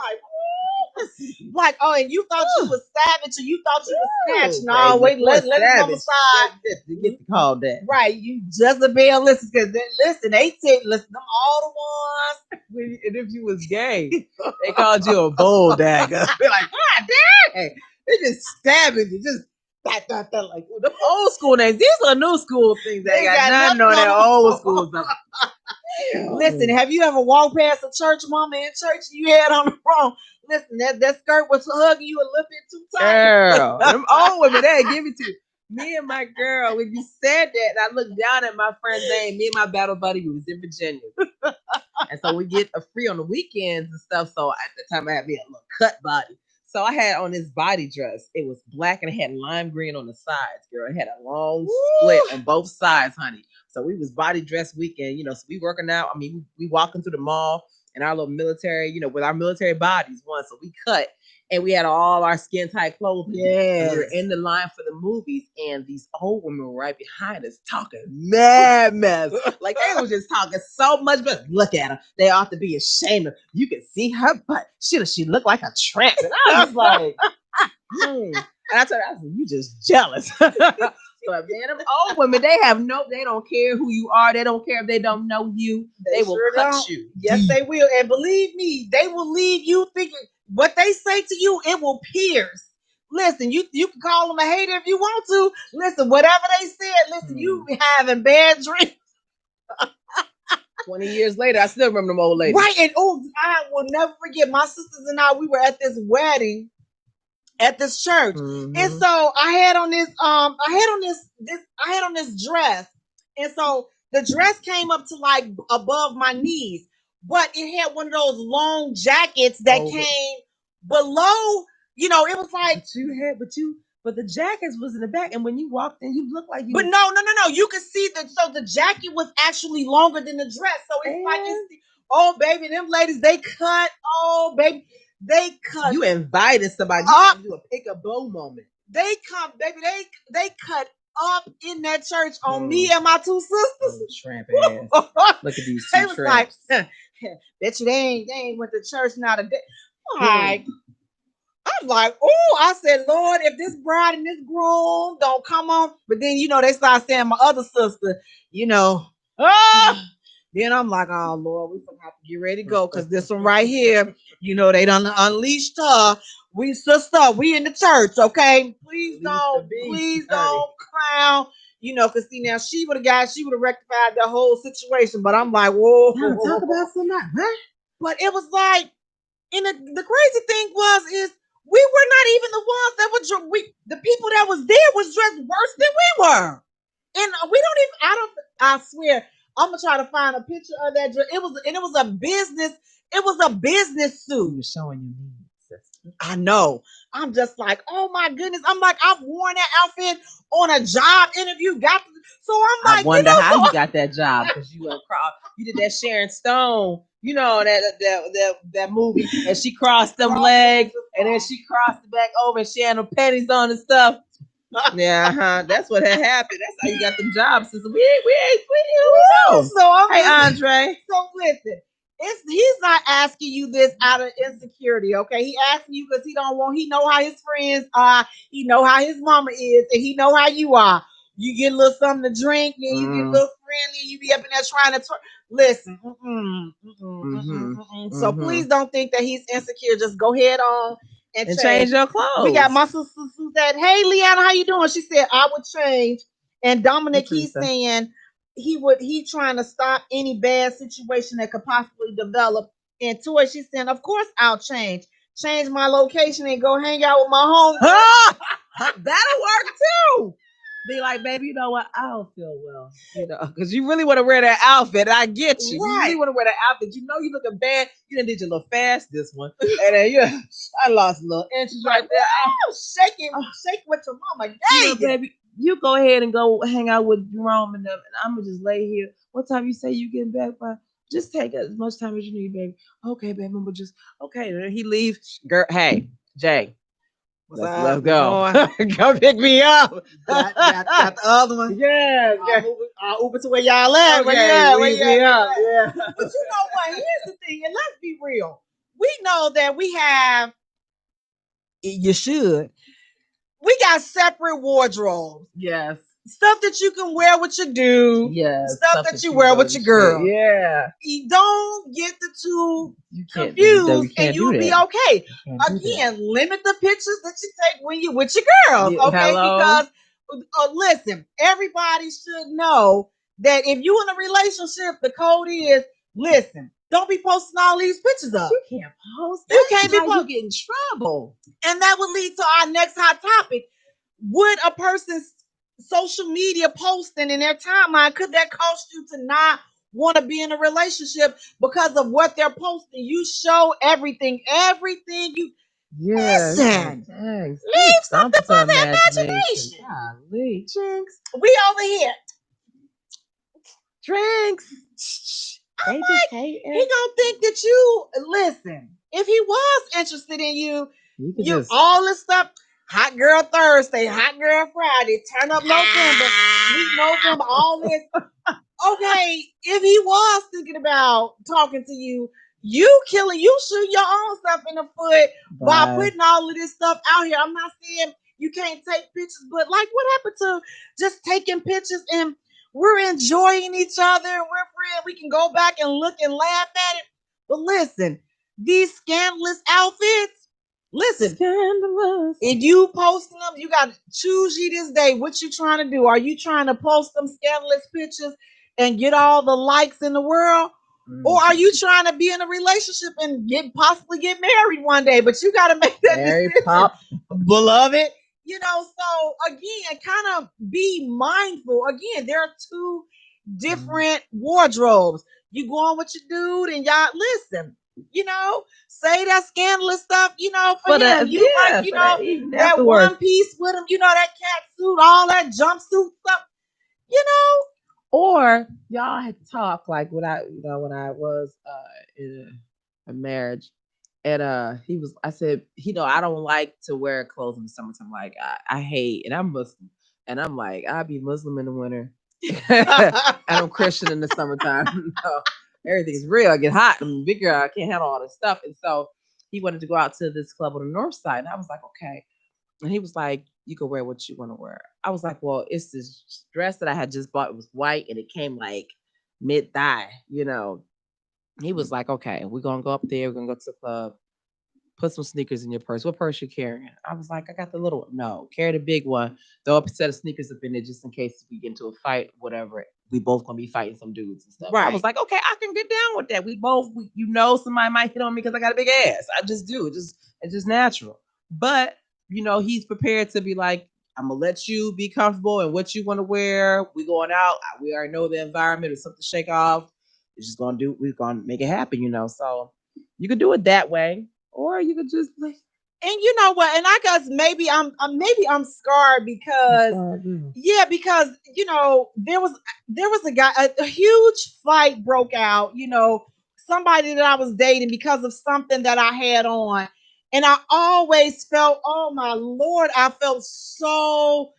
Like, oh, and you thought you was savage, or you thought you was snatched. No, Crazy. wait, let it come aside. Get to call that. Right, you Jezebel, listen, because they said, listen, them all the ones. And if you was gay, they called you a bull dagger. They're like, God dang! They just stabbing you, just like the old school names. These are new school things. They got nothing on their old school stuff. Listen, have you ever walked past a church mama in church and you had on the wrong? Listen, that skirt was hugging you a little bit too tight. Girl, them old women, they give it to you. Me and my girl, when you said that, I looked down at my friend's name. Me and my battle buddy, who was in Virginia. And so we get a free on the weekends and stuff. So at the time, I had me a little cut body. So I had on this body dress. It was black and it had lime green on the sides, girl. It had a long split on both sides, honey. So we was body dress weekend, so we working out. I mean, we walking through the mall in our little military, with our military bodies one. So we cut and we had all our skin tight clothing. Yeah. We were in the line for the movies and these old women were right behind us talking mad mess. Like they was just talking so much, but look at her. They ought to be ashamed of. You can see her butt. She looked like a tramp. And I was like, And I told her, you just jealous. But man, them old women, they don't care who you are. They don't care if they don't know you. They will cut you. Yes, they will. And believe me, they will leave you thinking what they say to you, it will pierce. Listen, you can call them a hater if you want to. Listen, whatever they said, you be having bad dreams. 20 years later, I still remember them old ladies. Right. And I will never forget my sisters and I, we were at this wedding at this church. Mm-hmm. And so I had on this dress. And so the dress came up to like above my knees, but it had one of those long jackets that came below, it was like but the jackets was in the back, and when you walked in, you looked like you. But no, you could see that. So the jacket was actually longer than the dress. So it's like you see, oh baby, them ladies they cut. Oh baby, they cut. You invited somebody to do a pick a blow moment. They come, baby. They cut up in that church on me and my two sisters. Tramp ass. Look at these two tramps. Like, bet you they ain't went to church now today. Like. I'm like, I said, Lord, if this bride and this groom don't come on, but then, they start saying my other sister, then I'm like, oh, Lord, we're going to have to get ready to go because this one right here, they done unleashed her. We in the church, okay? Please don't clown, because see, now she would have rectified the whole situation, but I'm like, whoa. Talk about somebody, huh? But it was like, and the crazy thing is, we were not even the ones that were the people that was there was dressed worse than we were. And I swear, I'm gonna try to find a picture of that dress. It was a business suit. You were showing your needs, sister. I know. I'm just like, oh my goodness. I'm like, I've worn that outfit on a job interview. So I'm like, I wonder how you got that job because you did that Sharon Stone. That movie, and she crossed them legs, and then she crossed it back over, and she had no panties on and stuff. Yeah, that's what had happened. That's how you got them jobs. So we So hey, Andre. So listen, he's not asking you this out of insecurity, okay? He asking you because he know how his friends are, he know how his mama is, and he know how you are. You get a little something to drink, and you get a little friendly, you be up in there trying to listen. So please don't think that he's insecure. Just go ahead on and change your clothes. We got my sister who said, hey, Leanna, how you doing? She said, I would change. And Dominic, he's saying he trying to stop any bad situation that could possibly develop. And Toy, she's saying, of course I'll change my location and go hang out with my home. That'll work too. Be like, baby, you know what? I don't feel well, because you really want to wear that outfit. I get you. You really Right. want to wear that outfit. You know you looking bad. You done did your little fast this one, and then I lost a little inches right there. Shake what your mama gave you. Baby, you go ahead and go hang out with Jerome and them, and I'm gonna just lay here. What time you say you getting back by? Just take as much time as you need, baby. Okay, baby, I'm gonna just okay. And then he leaves. Girl, hey, Jay, let's go. Go pick me up. Got the other one. Yeah. I'll Uber to where y'all at. Where you at? Where you at? Yeah. But you know what? Here's the thing, and let's be real. We know that we have. You should. We got separate wardrobes. Yes. Stuff that you can wear with your dude. Yes. Stuff that you wear with your girl. Yeah. You don't get the two confused, and you'll be okay. Again, limit the pictures that you take when you're with your girls. Okay, because listen, everybody should know that if you in a relationship, the code is listen. Don't be posting all these pictures up. You can't post. You can't be posting. You get in trouble. And that would lead to our next hot topic. Would a person's social media posting in their timeline, could that cause you to not want to be in a relationship because of what they're posting? You show everything you listen. Leave something for the imagination. Golly, Jinx. We over here. Drinks. He gonna think that you listen. If he was interested in you all this stuff. Hot Girl Thursday, Hot Girl Friday, Turn Up November, Sweet November, all this. Okay, if he was thinking about talking to you, you shoot your own stuff in the foot by putting all of this stuff out here. I'm not saying you can't take pictures, but like what happened to just taking pictures and we're enjoying each other and we're friends. We can go back and look and laugh at it. But listen, these scandalous outfits, listen, scandalous. If you posting them, you got to choose you this day. What you trying to do? Are you trying to post them scandalous pictures and get all the likes in the world? Or are you trying to be in a relationship and possibly get married one day? But you got to make that decision, beloved. So again, kind of be mindful. Again, there are two different wardrobes. You going with your dude and y'all listen. Say that scandalous stuff, for him. That one piece with him, that cat suit, all that jumpsuit stuff, Or y'all had to talk like when I was in a marriage, and I said, I don't like to wear clothes in the summertime. Like I hate, and I'm Muslim, and I'm like, I'll be Muslim in the winter, and I'm Christian in the summertime. Everything's real. I get hot. I'm bigger. I can't handle all this stuff. And so he wanted to go out to this club on the north side. And I was like, okay. And he was like, you can wear what you want to wear. I was like, well, it's this dress that I had just bought. It was white and it came like mid-thigh, He was like, okay, we're going to go up there. We're going to go to the club. Put some sneakers in your purse. What purse you carrying? I was like, I got the little one. No, carry the big one. Throw a set of sneakers up in there just in case we get into a fight, whatever. We both gonna be fighting some dudes and stuff. Right. I was like, okay, I can get down with that. We somebody might hit on me because I got a big ass. I just do. It's just natural. But he's prepared to be like, I'm gonna let you be comfortable in what you want to wear. We going out. We already know the environment. It's something to shake off. We're gonna make it happen. So you could do it that way. Or you could just like, and you know what? And I guess maybe I'm scarred because because there was a guy, a huge fight broke out. Somebody that I was dating because of something that I had on, and I always felt, oh my Lord, I felt so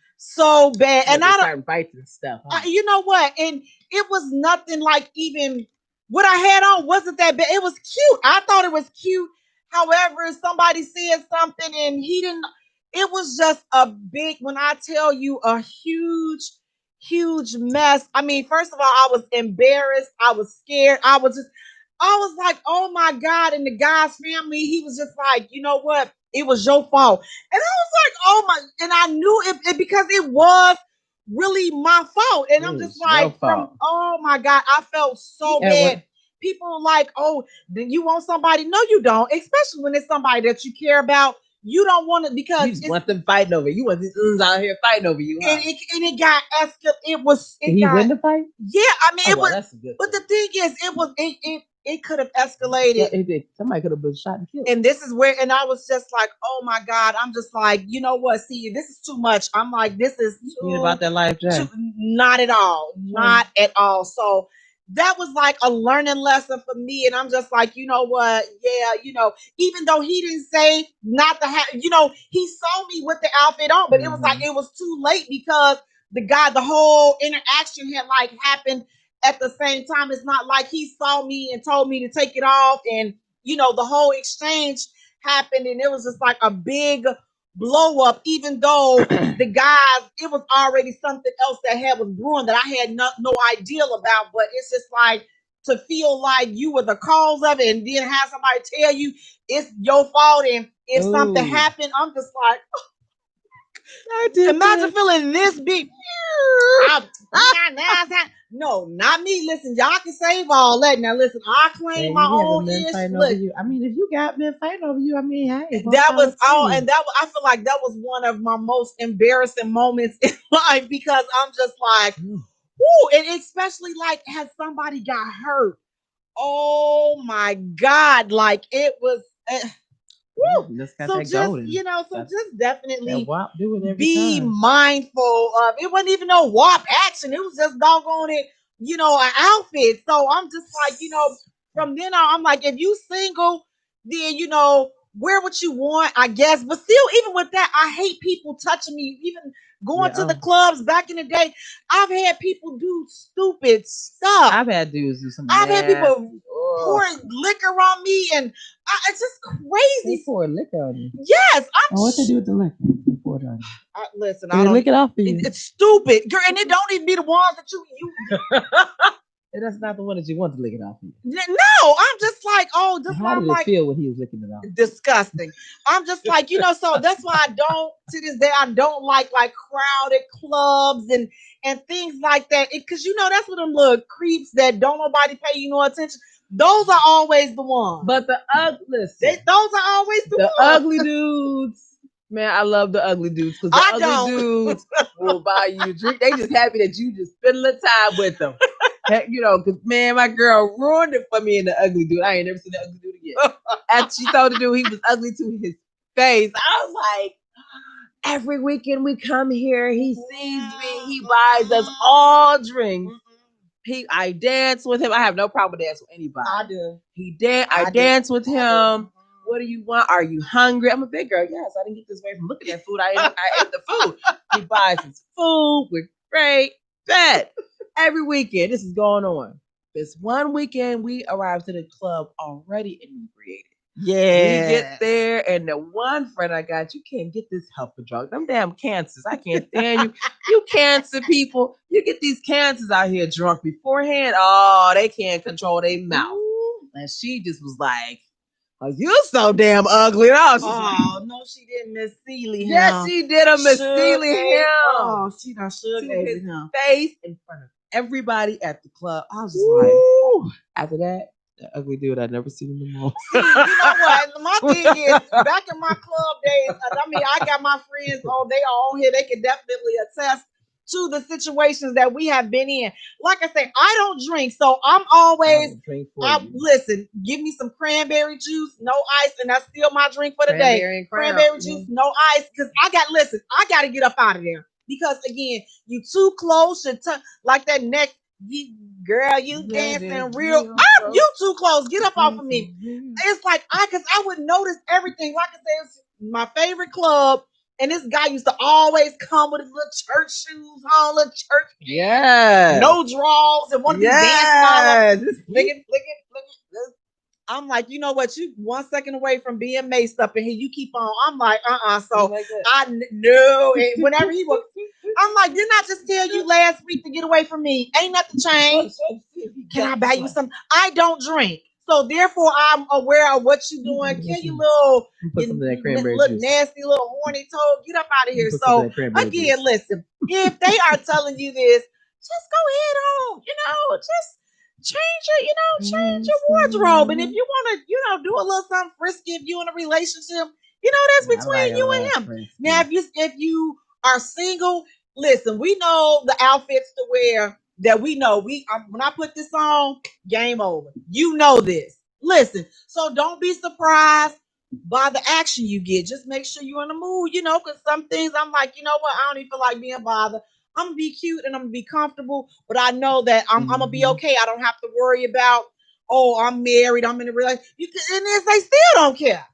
bad. And I started fights and stuff. You know what? And it was nothing like even what I had on wasn't that bad. It was cute. I thought it was cute. However, somebody said something and he didn't. It was just a big, when I tell you, a huge mess. I mean, first of all, I was embarrassed. I was scared. I was like, oh my God. And the guy's family, he was just like, you know what? It was your fault. And I was like, oh my, and I knew it because it was really my fault. And I'm just like, oh my God, I felt so bad. People like, oh, then you want somebody? No, you don't. Especially when it's somebody that you care about. you don't want to, because you just want them fighting over you. You want these out here fighting over you, huh? And it got escalated. Did he win the fight? Yeah, I mean, it was. That's a good But thing. the thing is, it could have escalated. Somebody could have been shot and killed. And this is where, and I was just like, oh my God, I'm just like, you know what? See, this is too much. I'm like, this is too, about that life, Jay? Not at all. Not at all. So that was like a learning lesson for me. And I'm just like, you know what? Yeah, even though he didn't say not to have, he saw me with the outfit on, but it was like, it was too late because the whole interaction had like happened at the same time. It's not like he saw me and told me to take it off, and the whole exchange happened, and it was just like a big blow up, even though the guys, it was already something else that was brewing that I had no idea about. But it's just like, to feel like you were the cause of it, and then have somebody tell you it's your fault, and if something happened, I'm just like, imagine feeling this big. No, not me. Listen, y'all can save all that. Now, listen, I claim my own ish. I mean, if you got men fighting over you, I mean, hey, that was all, and I feel like that was one of my most embarrassing moments in life, because I'm just like, whoo, and especially like, has somebody got hurt? Oh my God! Like, it was. Woo. So just definitely be mindful of it. Wasn't even no WAP action. It was just doggone it, an outfit. So I'm just like, from then on, I'm like, if you single, then wear what you want, I guess. But still, even with that, I hate people touching me. Even going to the clubs back in the day, I've had people do stupid stuff. I've had dudes do some. I've had people pouring liquor on me, and it's just crazy. They pour liquor on you. Yes, what they do with the liquor? They pour it on you. Listen, I don't lick it off for you. It's stupid, girl, and it don't even be the ones that you. That's not the one that you want to lick it off of you. No, I'm just like, oh, just how did it feel when he was licking it off? Disgusting. I'm just like, so that's why I don't, to this day, I don't like crowded clubs and things like that. Because that's what them little creeps that don't nobody pay you no attention. Those are always the ones. But the ugly, those are always the ones. Ugly dudes. Man, I love the ugly dudes, because the ugly dudes will buy you a drink. They just happy that you just spend a little time with them. Because man, my girl ruined it for me in the ugly dude. I ain't never seen the ugly dude again. After she told the dude he was ugly to his face, I was like, every weekend we come here, he sees me, he buys us all drinks. I dance with him. I have no problem with dancing with anybody. I do. I dance with him. What do you want? Are you hungry? I'm a big girl. Yes, I didn't get this way from looking at food. I ate the food. He buys his food. We're great. Bet. Every weekend, this is going on. This one weekend, we arrived to the club already inebriated. Yeah. We get there, and the one friend I got, you can't get this helper drug. Them damn cancers. I can't stand you. You cancer people. You get these cancers out here drunk beforehand. Oh, they can't control their mouth. And she just was like, oh, you so damn ugly. No, she didn't, Miss Seeley. Yes, she did a Miss Seeley him. Oh, she done shook his face in front of everybody at the club. I was just like, after that, the ugly dude, I'd never seen him anymore. See, you know what? My thing is, back in my club days, I got my friends, they are on here. They can definitely attest to the situations that we have been in. Like I say, I don't drink, so I'm always, listen, give me some cranberry juice, no ice, and that's still my drink for the day. Cranberry juice, no ice, because I got to get up out of there. Because again, you too close, like that neck, girl, you dancing real. You too close. Get up off of me. It's like, because I would notice everything. Like I said, it's my favorite club. And this guy used to always come with his little church shoes on, little church pants, no drawers, and one of these dance models. Flick it. I'm like, you know what? You 1 second away from being maced up in here. You keep on. I'm like, So I know. And whenever he was, I'm like, didn't I just tell you last week to get away from me? Ain't nothing changed. Can I buy you some? I don't drink. So therefore, I'm aware of what you're doing. Kill you little nasty little horny toad. Get up out of here. So again, listen, if they are telling you this, just go ahead on. Just change your wardrobe. And if you want to, do a little something frisky, if you in a relationship, You know, that's I like between a you little and him. Now, frisky. if you are single, listen, we know the outfits to wear that we know. When I put this on, game over. You know this. Listen, so don't be surprised by the action you get. Just make sure you're in the mood, because some things I'm like, you know what, I don't even feel like being bothered. I'm gonna be cute and I'm gonna be comfortable, but I know that I'm gonna be okay. I don't have to worry about, oh, I'm married, I'm in a relationship. And if they still don't care.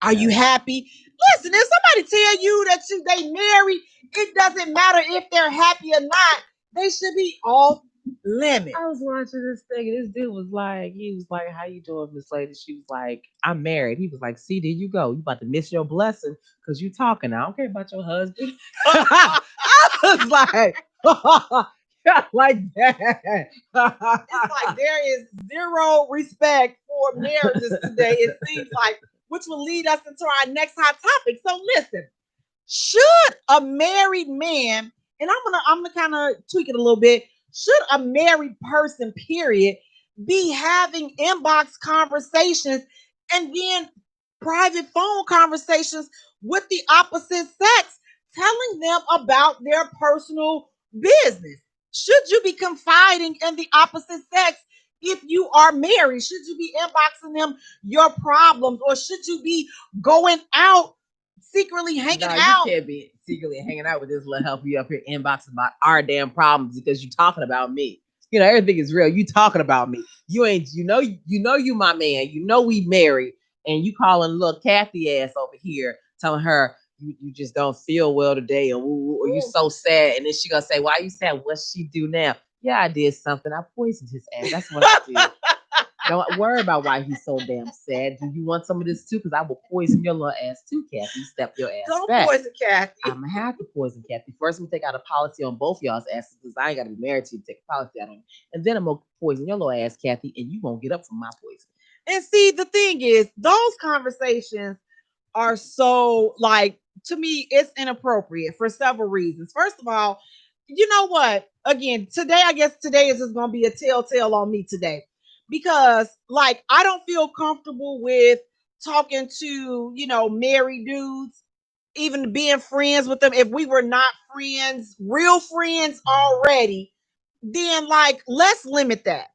Are you happy? Listen, if somebody tell you that they married, it doesn't matter if they're happy or not. They should be off limit. I was watching this thing, and this dude was like, "How you doing, Miss Lady?" She was like, "I'm married." He was like, "See, there you go. You about to miss your blessing because you talking. I don't care about your husband." I was like, yeah, like that. It's like there is zero respect for marriages today. It seems like, which will lead us into our next hot topic. So listen, should a married man, and I'm gonna kind of tweak it a little bit, should a married person, period, be having inbox conversations and then private phone conversations with the opposite sex, telling them about their personal business? Should you be confiding in the opposite sex if you are married? Should you be inboxing them your problems, or should you be going out secretly hanging No, you out? can't be secretly hanging out with this little help you up here inboxing about our damn problems because you talking about me. Everything is real. You talking about me. You ain't, you my man. You know we married, and you calling little Kathy ass over here, telling her you just don't feel well today, or you so sad. And then she gonna say, "Why you sad? What she do now?" Yeah, I did something. I poisoned his ass. That's what I did. Don't worry about why he's so damn sad. Do you want some of this too? Because I will poison your little ass too, Kathy. Step your ass Don't back. poison Kathy. I'm gonna have to poison Kathy. First, I'm gonna take out a policy on both y'all's asses because I ain't gotta be married to you to take a policy out on you. And then I'm gonna poison your little ass, Kathy, and you won't get up from my poison. And see, the thing is, those conversations are so, like, to me, it's inappropriate for several reasons. First of all, you know what? Again, today, I guess today is just gonna be a telltale on me today. Because, like, I don't feel comfortable with talking to, married dudes, even being friends with them. If we were not friends, real friends already, then, like, let's limit that.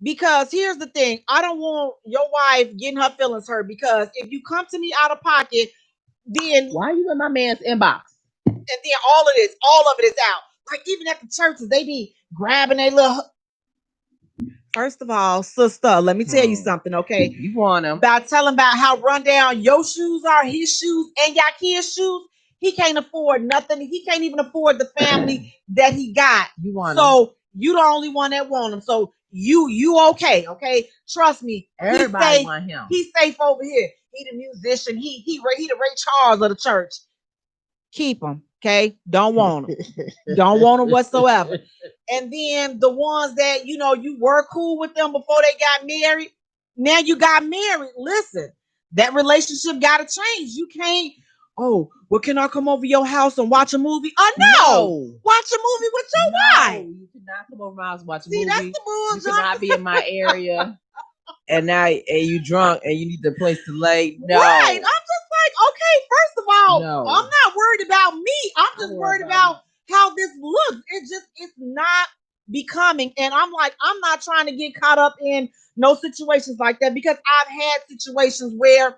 Because here's the thing, I don't want your wife getting her feelings hurt, because if you come to me out of pocket, then Why are you in my man's inbox? and then all of it is out. Like, even at the churches, they be grabbing a little. First of all, sister, let me tell you something, okay? You want him. About telling about how run down your shoes are, his shoes, and your kids' shoes. He can't afford nothing. He can't even afford the family that he got. You want so you the only one that want him. So you okay? Trust me. Everybody want him. He's safe over here. He the musician. He the Ray Charles of the church. Keep him, okay? Don't want him. Don't want him whatsoever. And then the ones that, you were cool with them before they got married. Now you got married. Listen, that relationship got to change. You can't, oh, well, can I come over your house and watch a movie? No. Watch a movie with your wife. You cannot come over my house and watch a See, movie. that's the bullshit. You cannot be in my area. And you drunk and you need the place to lay. No. Right. I'm just like, okay, first of all, no. I'm not worried about me. I'm just worried about how this looks. It's not becoming. And I'm like, I'm not trying to get caught up in no situations like that, because I've had situations where,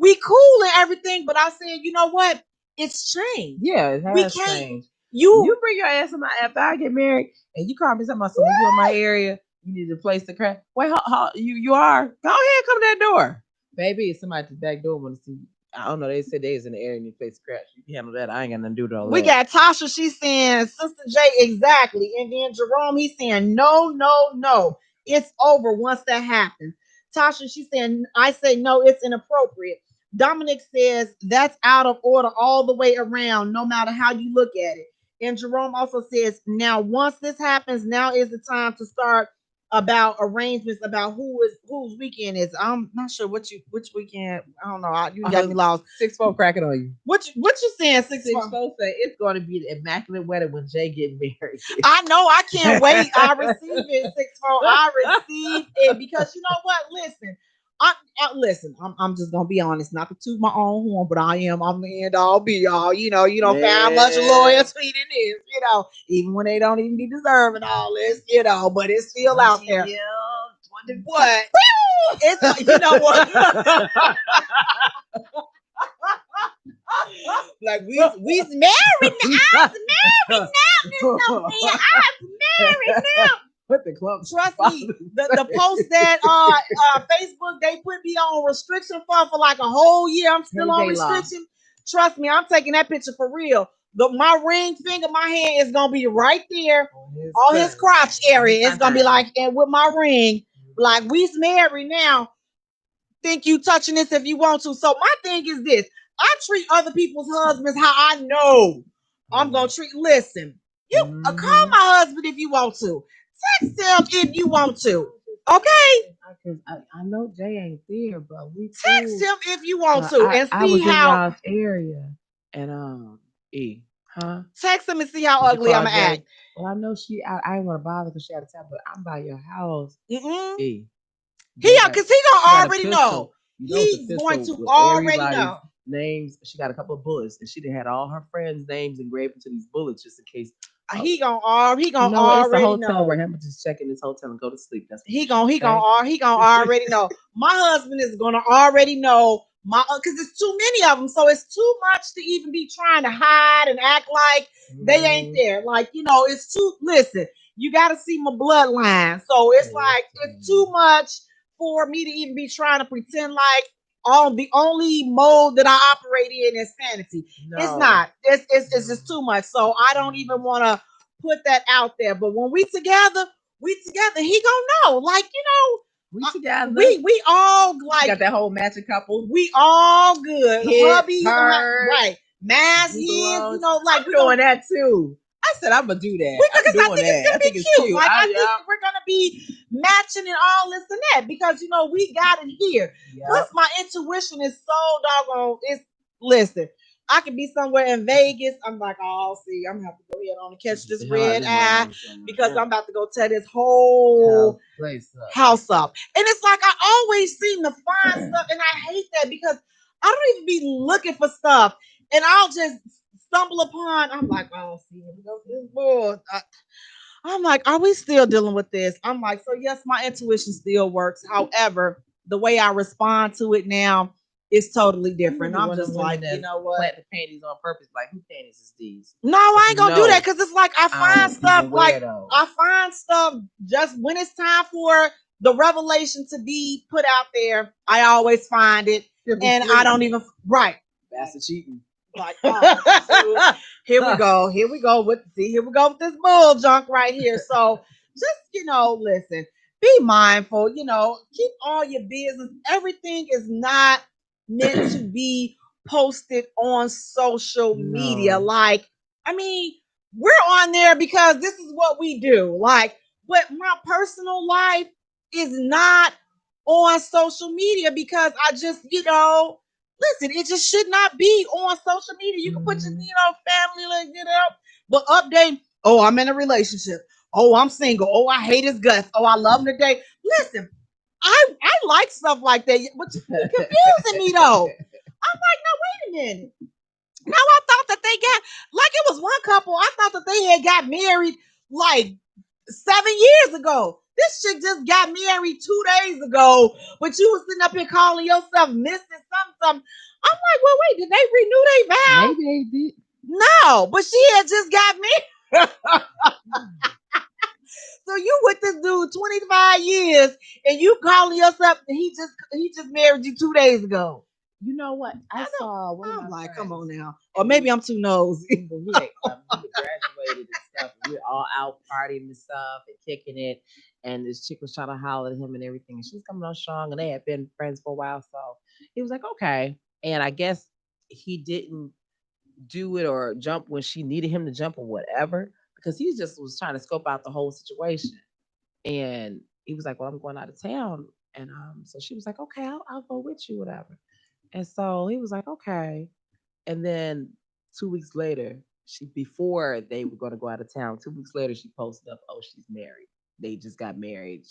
we cool and everything, but I said, you know what? It's changed. Yeah, it has changed. You bring your ass in my, after I get married and you call me something about something you in my area. You need a place to crash. Wait, you are? Go ahead, come to that door. Baby, it's somebody at the back door want to see you. I don't know. They said they was in the area and need a place to crash. You can handle that. I ain't got nothing to do with all that. We got Tasha. She's saying, Sister J, exactly. And then Jerome, he's saying, no. It's over once that happens. Tasha, she's saying, I say, no, it's inappropriate. Dominic says, that's out of order all the way around, no matter how you look at it. And Jerome also says, now, once this happens, now is the time to start about arrangements about whose weekend is. I'm not sure which weekend. I don't know. You got me lost. 6-4 cracking on you. What you saying? 6-4 say it's going to be the immaculate wedding when Jay get married. I know. I can't wait. I receive it. 6-4. I receive it, because you know what? Listen, Listen, I'm just gonna be honest, not to toot my own horn, but I'm the end all be all. You don't find much loyalty in this, even when they don't even be deserving all this, but it's still out there. What? It's like, you know what? Like we's married now. I'm married now. I'm married now. Put the club. Trust me, the post that Facebook they put me on restriction for like a whole year. I'm still on restriction. Trust me, I'm taking that picture for real. My ring finger, my hand is gonna be right there on his crotch area. It's gonna be like, and with my ring, like we's married now. Think you touching this if you want to. So my thing is this: I treat other people's husbands how I know I'm gonna treat. Listen, you call my husband if you want to. Text him if you want to. Okay. I know Jay ain't there, but we text him if you want to and see how area and text him and see how ugly I'm gonna act. Well, I know I ain't want to bother because she had a time, but I'm by your house. Because he gonna already know. He's going to already know names. She got a couple of bullets, and she done had all her friends' names engraved into these bullets just in case. He gonna already know. It's a hotel where I'm just checking this hotel and go to sleep. That's he gonna already know. My husband is gonna already know because it's too many of them, so it's too much to even be trying to hide and act like they ain't there. Like it's too. Listen, you got to see my bloodline, so it's like it's too much for me to even be trying to pretend like the only mode that I operate in is fantasy. No. It's not. It's just too much. So I don't even want to put that out there. But when we together, he gonna know. Like, we together. We all like got that whole matching couple. We all good. Hubby, right. Mask, like we're doing that too. I said I'm gonna do that. I think it's cute. Like I think we're gonna be matching and all this and that because we got it here. Yep. Plus my intuition is so doggone. Listen, I could be somewhere in Vegas. I'm like, see, I'm gonna have to go ahead on and catch this red eye because I'm about to go tear this whole house up. And it's like I always seem to find stuff, and I hate that because I don't even be looking for stuff, and I'll just stumble upon. I'm like, see, here we go. This board. I'm like, are we still dealing with this? I'm like, so yes, my intuition still works. However, the way I respond to it now is totally different. I'm just like, you know what? Plant the panties on purpose. Like, who panties is these? No, I ain't gonna do that because it's like I find stuff I find stuff just when it's time for the revelation to be put out there. I always find it, and I don't even That's the cheating. Like, here we go with this bull junk right here. So just listen, be mindful. Keep all your business. Everything is not meant to be posted on social media. Like, I mean, we're on there because this is what we do. Like, but my personal life is not on social media because I just listen, it just should not be on social media. You can put your, family, but update. Oh, I'm in a relationship. Oh, I'm single. Oh, I hate his guts. Oh, I love him today. Listen, I like stuff like that, but you're confusing me though. I'm like, no, wait a minute. Now I thought that they got like it was one couple. I thought that they had got married like 7 years ago. This chick just got married 2 days ago, but you was sitting up here calling yourself Mrs. Something. I'm like, well, wait, did they renew their vow? Maybe they did. No, but she had just got married. So you with this dude 25 years, and you calling yourself? He just married you 2 days ago. You know what? I saw. I'm like, come on now, or maybe I'm too nosy. We graduated and stuff. And we were all out partying and stuff and kicking it. And this chick was trying to holler at him and everything. And she was coming on strong, and they had been friends for a while. So he was like, okay. And I guess he didn't do it or jump when she needed him to jump or whatever, because he just was trying to scope out the whole situation. And he was like, well, I'm going out of town. And so she was like, okay, I'll go with you, whatever. And so he was like, okay. And then 2 weeks later, before they were going to go out of town, 2 weeks later, she posted up, oh, she's married. they just got married.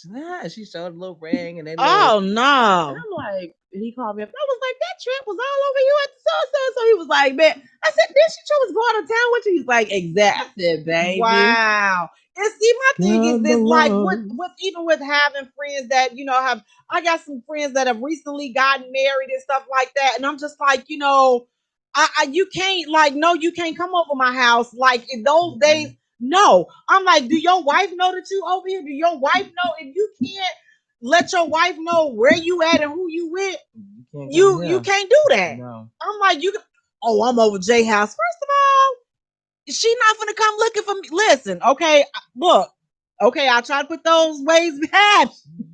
She showed a little ring and they Oh and no. I'm like, and he called me up. I was like, that trip was all over you at the so. So he was like, man, I said, did she was going to town with you? He's like, exact. I said, baby. Wow. And see, my thing is this, like, with even with having friends that, have, I got some friends that have recently gotten married and stuff like that. And I'm just like, you can't, like, no, you can't come over my house. Like, in those days, no. I'm like, do your wife know that you over here? Do your wife know? If you can't let your wife know where you at and who you with, you can't do that. No. I'm like, I'm over J house. First of all, she not gonna come looking for me. Listen, okay, look, okay, I'll try to put those ways behind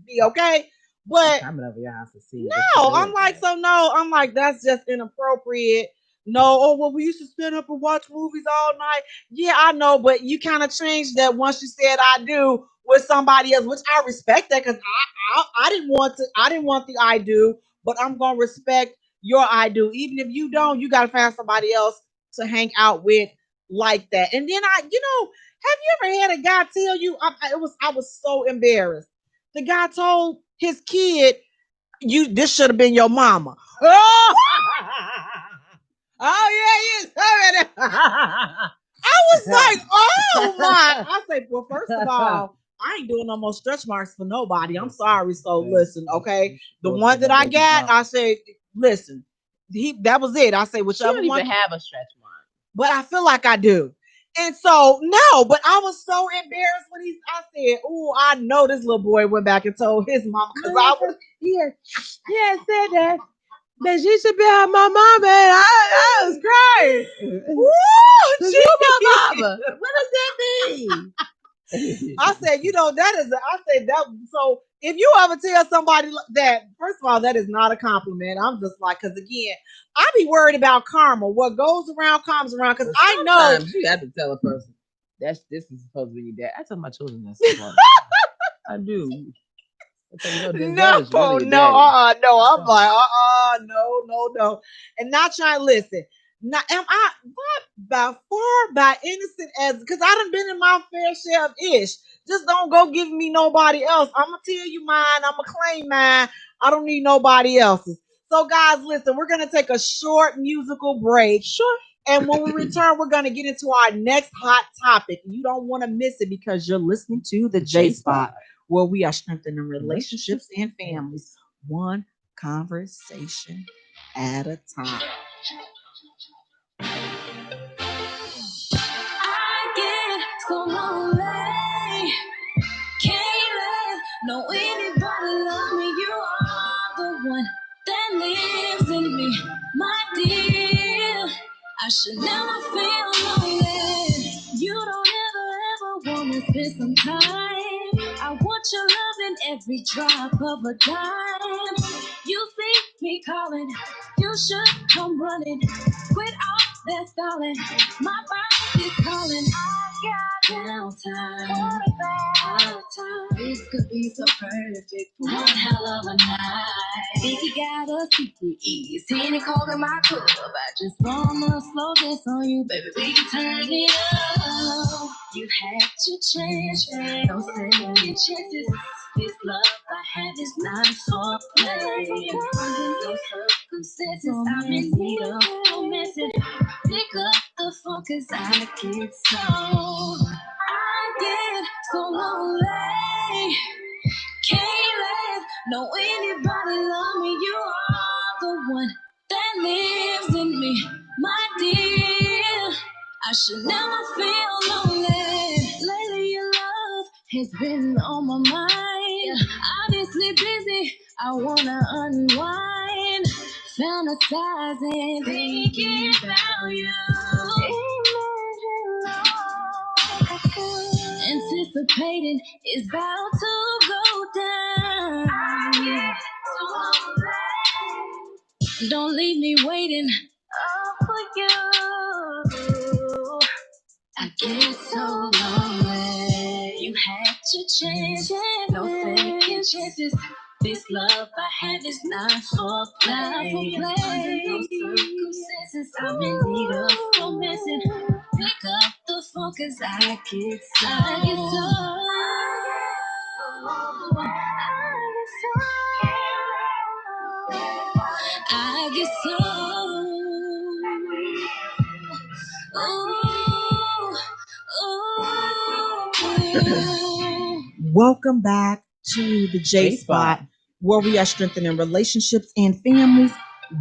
me, okay? But coming over your house to see. No, I'm like, so no, I'm like, that's just inappropriate. No, oh well, we used to sit up and watch movies all night. Yeah, I know, but you kind of changed that once you said I do with somebody else, which I respect that because I didn't want to, I didn't want the I do, but I'm gonna respect your I do. Even if you don't, you gotta find somebody else to hang out with like that. And then have you ever had a guy tell you? I was so embarrassed. The guy told his kid, this should have been your mama. Oh, yeah, I was like, oh my. I say, well, first of all, I ain't doing no more stretch marks for nobody. I'm sorry. So listen, okay. The one that I got, I say, listen, that was it. I say, whichever one. You don't even have a stretch mark. But I feel like I do. And so, no, but I was so embarrassed when I said, oh, I know this little boy went back and told his mom because I was, said that she should be my mama. And I was crying. Woo, my mama. What does that mean? I said, I said that. So if you ever tell somebody that, first of all, that is not a compliment. I'm just like, because again, I be worried about karma. What goes around comes around. Because I know you have to tell a person this is supposed to be your dad. I tell my children this. I do. No. I'm like, no. And not trying to listen. Not am I by far by innocent as because I done been in my fair share of ish. Just don't go give me nobody else. I'm gonna tell you mine. I'm gonna claim mine. I don't need nobody else's. So guys, listen, we're gonna take a short musical break. Sure. And when we return, we're gonna get into our next hot topic. You don't want to miss it because you're listening to the J Spot, where we are strengthening relationships and families, one conversation at a time. I get so lonely, can't let no anybody love me. You are the one that lives in me, my dear. I should never feel lonely. You don't ever want to spend some time. I want your love in every drop of a dime. You see me calling, you should come running. Quit all that stalling, my body is calling. I got no time, all time. This could be so perfect for one hell of a night. Think you got a secret keys, Henny calling my club. I just wanna slow this on you, baby. We can turn it up. You had to change, no second chances. This love I have is not for play. Under no circumstances, I'm in need of romancing. Pick up the phone 'cause I get so lonely. Can't let no anybody love me. You are the one that lives in me, my dear. I should never feel lonely. Lately your love has been on my mind. Obviously busy, I wanna unwind. Fantasizing, thinking about you. Anticipating is about to go down. Don't leave me waiting for you. I get so lonely. You had to change. No second chances. This love I have is not for play. Under no circumstances, I'm in need of romancing. Pick up the phone 'cause I get so me so. Welcome back to the J Spot, where we are strengthening relationships and families,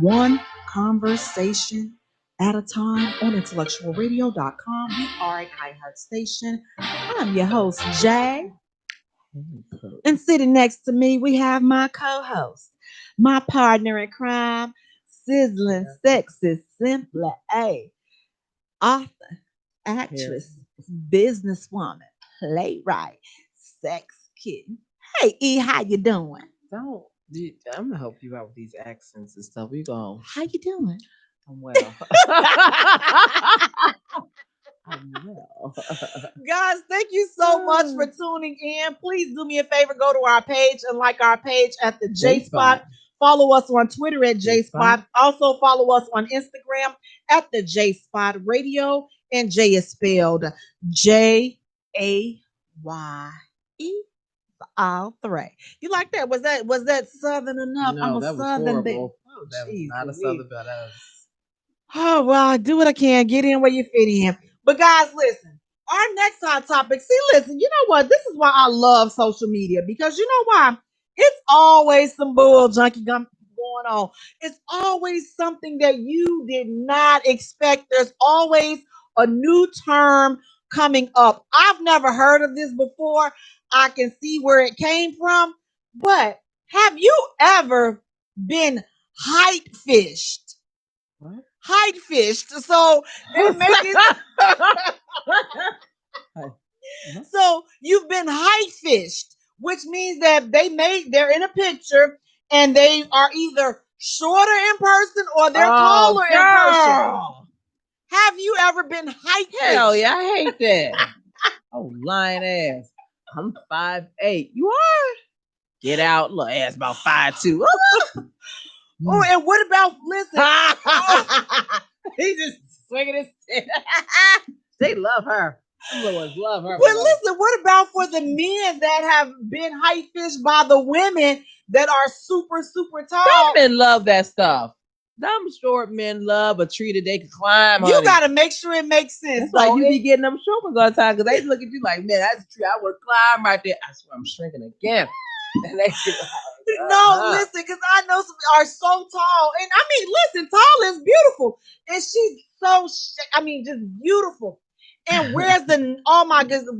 one conversation at a time on IntellectualRadio.com. We are an iHeart station. I'm your host, Jay. And sitting next to me, we have my co-host, my partner in crime, sizzling, sexy, simply A, author, actress, businesswoman, playwright, sex kitten. Hey, E, how you doing? I'm gonna help you out with these accents and stuff. We go. How you doing? I'm well. I'm well. Guys, thank you so much for tuning in. Please do me a favor, go to our page and like our page at the J Spot. Follow us on Twitter at J Spot. Also follow us on Instagram at the J Spot Radio, and J is spelled Jaye. All three. You like that? Was that Southern enough? No, I'm a that was Southern horrible. Oh, that was geez, not a Southern belle. That was... Oh, well, I do what I can. Get in where you fit in. But guys, listen. Our next hot topic. See, listen. You know what? This is why I love social media, because you know why? It's always some bull junkie going on. It's always something that you did not expect. There's always a new term coming up. I've never heard of this before. I can see where it came from. But have you ever been height fished? What? Height fished. So they make it. So you've been height fished, which means that they're in a picture and they are either shorter in person or they're taller in person. Have you ever been height fished? Hell yeah, I hate that. Oh, lying ass. I'm 5'8". You are? Get out. Look, ass about 5'2". Oh, and what about, listen. He just swinging his head. They love her. Little ones love her. But listen, what about for the men that have been height fished by the women that are super, super tall? Some men love that stuff. Them short men love a tree that they can climb. You got to make sure it makes sense. It's like you be getting them short ones all the time because they look at you like, man, that's a tree I would climb right there. I swear I'm shrinking again. And they get no, listen, because I know some are so tall. And I mean, listen, tall is beautiful. And she's so, just beautiful. And where's the, oh my goodness,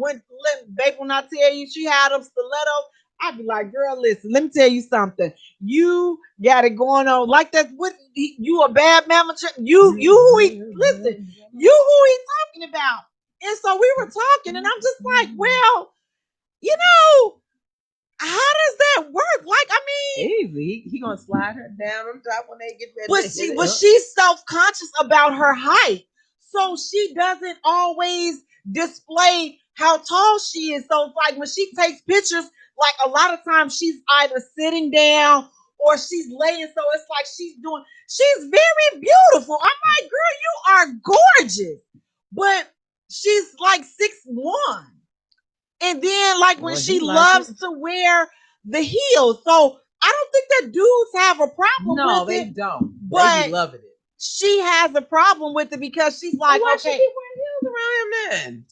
babe, when I tell you she had them stilettos, I'd be like, girl, listen, let me tell you something. You got it going on like that. What, you a bad mama? You who he, listen, you who he talking about. And so we were talking and I'm just like, well, you know, how does that work? Like, I mean, easy. He gonna slide her down on top when they get ready. But she's self-conscious about her height. So she doesn't always display how tall she is. So it's like when she takes pictures, like a lot of times she's either sitting down or she's laying. So it's like she's very beautiful. I'm like, girl, you are gorgeous. But she's like 6'1". And then like when she loves to wear the heels. So I don't think that dudes have a problem with it. No, they don't. But they be loving it. She has a problem with it because she's like, why okay. She keep wearing heels around him then?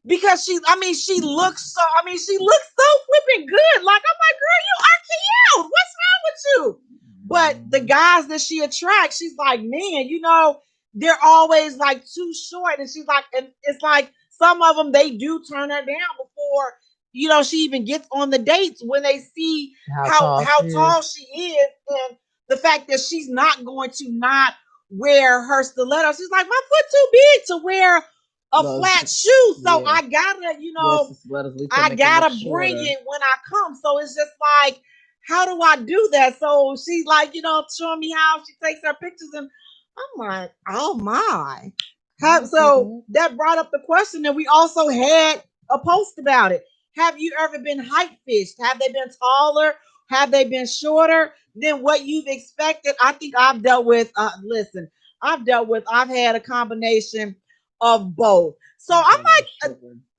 Because she looks so flipping good. Like, I'm like, girl, you are cute. What's wrong with you? But the guys that she attracts, she's like, man, you know, they're always like too short. And she's like, and it's like some of them, they do turn her down before, you know, she even gets on the dates when they see how tall she is. And the fact that she's not going to not wear her stilettos. She's like, my foot too big to wear a flat shoe. So I gotta, you know, I gotta bring it when I come. So it's just like, how do I do that? So she's like, you know, showing me how she takes her pictures. And I'm like, oh my. So that brought up the question, and we also had a post about it. Have you ever been height fished? Have they been taller? Have they been shorter than what you've expected? I think I've dealt with, I've had a combination of both. So I'm like,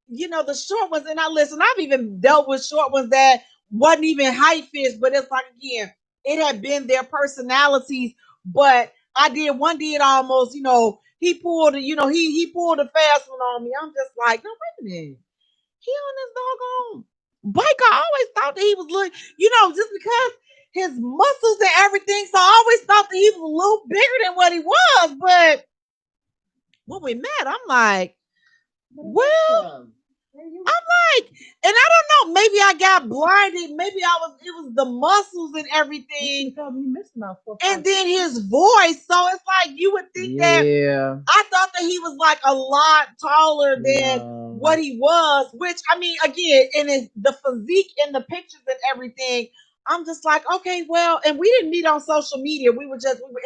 you know, the short ones, and I've even dealt with short ones that wasn't even height fished, but it's like, again, it had been their personalities But one did almost, he pulled, he pulled a fast one on me. I'm just like, no, wait a minute. He on this doggone bike. I always thought that he was just because his muscles and everything. So I always thought that he was a little bigger than what he was. But when we met, I'm like, well, I'm like, and I don't know, maybe I got blinded. Maybe it was the muscles and everything. And then his voice. So it's like, you would think that I thought that he was like a lot taller than what he was, which, I mean, again, the physique and the pictures and everything, I'm just like, okay, well, and we didn't meet on social media. We were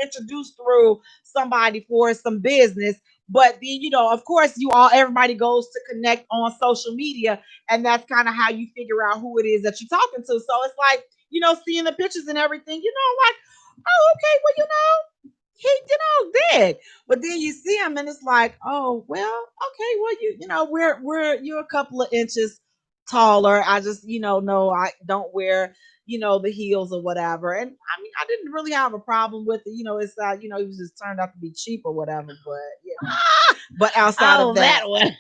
introduced through somebody for some business. But then, of course, everybody goes to connect on social media, and that's kind of how you figure out who it is that you're talking to. So it's like, seeing the pictures and everything, like, oh, okay, well, he, dead. But then you see him, and it's like, oh, well, okay, well, you're a couple of inches taller. I just, no, I don't wear, the heels or whatever. And I mean, I didn't really have a problem with it. It's he was just turned out to be cheap or whatever. But but outside of that one.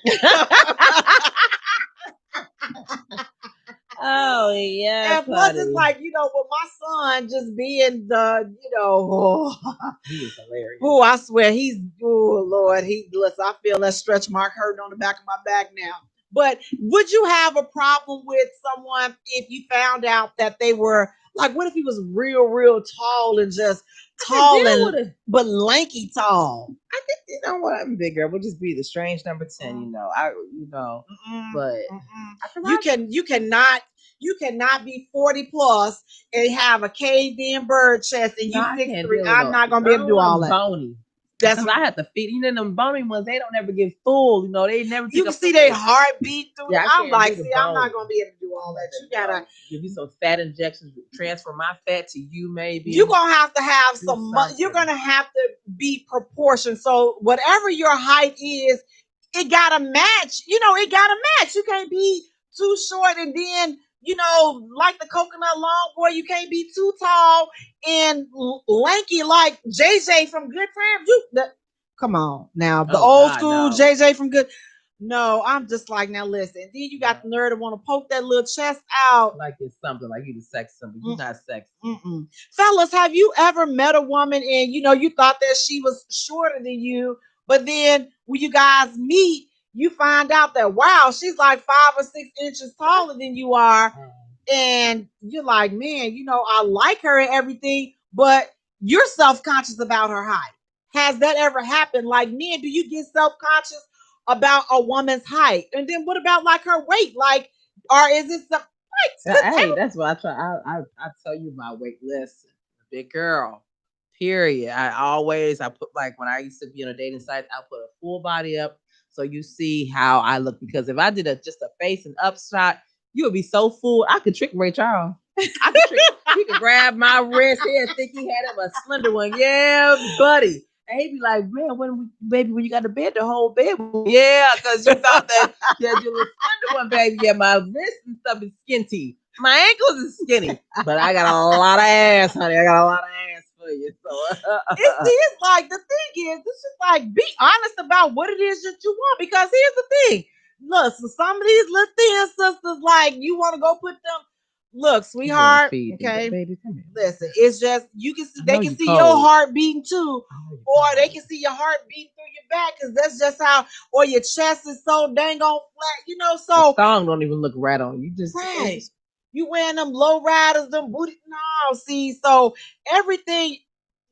Oh yeah. And plus, it's like, with my son just being the, he is hilarious. Oh, I swear Lord, listen, I feel that stretch mark hurting on the back of my back now. But would you have a problem with someone if you found out that they were like, what if he was real, real tall and just tall but lanky tall? I think, you know what, I'm bigger. We'll just be the strange number 10. But you cannot be 40 plus and have a caved in bird chest and you 6'3". I'm not gonna be able to do all that. Bony. That's what I have to feed. Them bony ones, they don't ever get full. They never. You can see their heartbeat through. Yeah, I'm like, I'm not gonna be able to do all that. You gotta give me some fat injections, transfer my fat to you. Maybe you're gonna have to have some. You're gonna have to be proportioned. So whatever your height is, it gotta match. It gotta match. You can't be too short and then. Like the coconut long boy, you can't be too tall and lanky like JJ from Good Times. Come on now, the old school no. JJ from Good. No, I'm just like, now listen. Then you got the nerve to want to poke that little chest out like it's something like you the sex something. You're not sexy. Fellas, have you ever met a woman and you thought that she was shorter than you, but then when you guys meet, you find out that, wow, she's like 5 or 6 inches taller than you are. And you're like, man, I like her and everything, but you're self-conscious about her height. Has that ever happened? Like, men, do you get self-conscious about a woman's height? And then what about like her weight? Like, or is it something? Hey, that's what I try. I tell you my weight. Listen, big girl. Period. I put, like, when I used to be on a dating site, I put a full body up. So you see how I look, because if I did just a face and up shot, you would be so full. I could trick Ray Charles. He could grab my wrist here and think he had a slender one. Yeah, buddy. And he'd be like, man, when you got to bed, the whole bed. Yeah, because you thought that you had your little slender one, baby. Yeah, my wrist and stuff is skinty. My ankles is skinny. But I got a lot of ass, honey. I got a lot of ass. So it's like, the thing is, this is like, be honest about what it is that you want, because here's the thing. Look, so some of these little thin sisters, like, you want to go put them. Look, sweetheart, okay, baby, come here. Listen, it's just, they can see your heart beating too, or they can see your heart beating through your back, because that's just how, or your chest is so dang on flat, so the thong don't even look right on you. Just right. You wearing them low riders, them booty. No, see, so everything,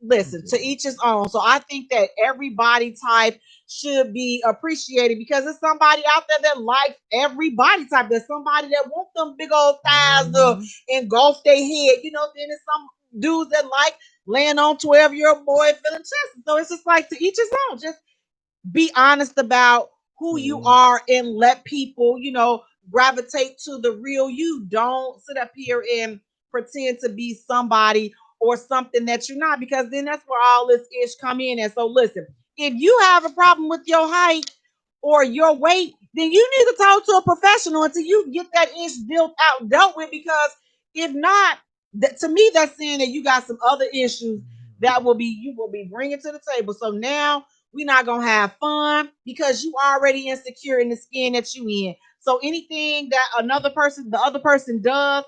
listen, to each his own. So I think that every body type should be appreciated, because there's somebody out there that likes every body type. There's somebody that wants them big old thighs to engulf their head. Then there's some dudes that like laying on 12-year-old boy feeling chested. So it's just like, to each his own. Just be honest about who you are and let people, gravitate to the real you. Don't sit up here and pretend to be somebody or something that you're not, because then that's where all this ish come in. And so listen, if you have a problem with your height or your weight, then you need to talk to a professional until you get that ish dealt with, because if not, to me, that's saying that you got some other issues you will be bringing to the table. So now we're not gonna have fun because you already insecure in the skin that you in. So anything that the other person does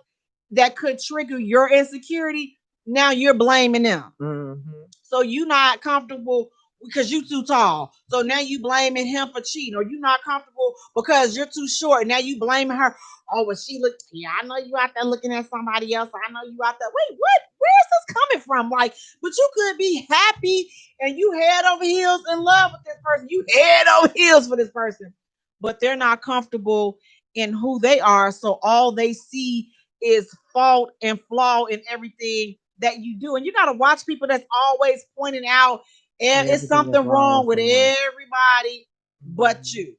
that could trigger your insecurity, now you're blaming them. Mm-hmm. So you not comfortable because you too tall. So now you blaming him for cheating, or you not comfortable because you're too short. Now you blaming her. Oh, well, she looked. Yeah, I know you out there looking at somebody else. I know you out there. Wait, what? Where's this coming from? Like, but you could be happy and you head over heels in love with this person. You head over heels for this person, but they're not comfortable in who they are. So all they see is fault and flaw in everything that you do. And you got to watch people that's always pointing out it's something wrong with everybody but you.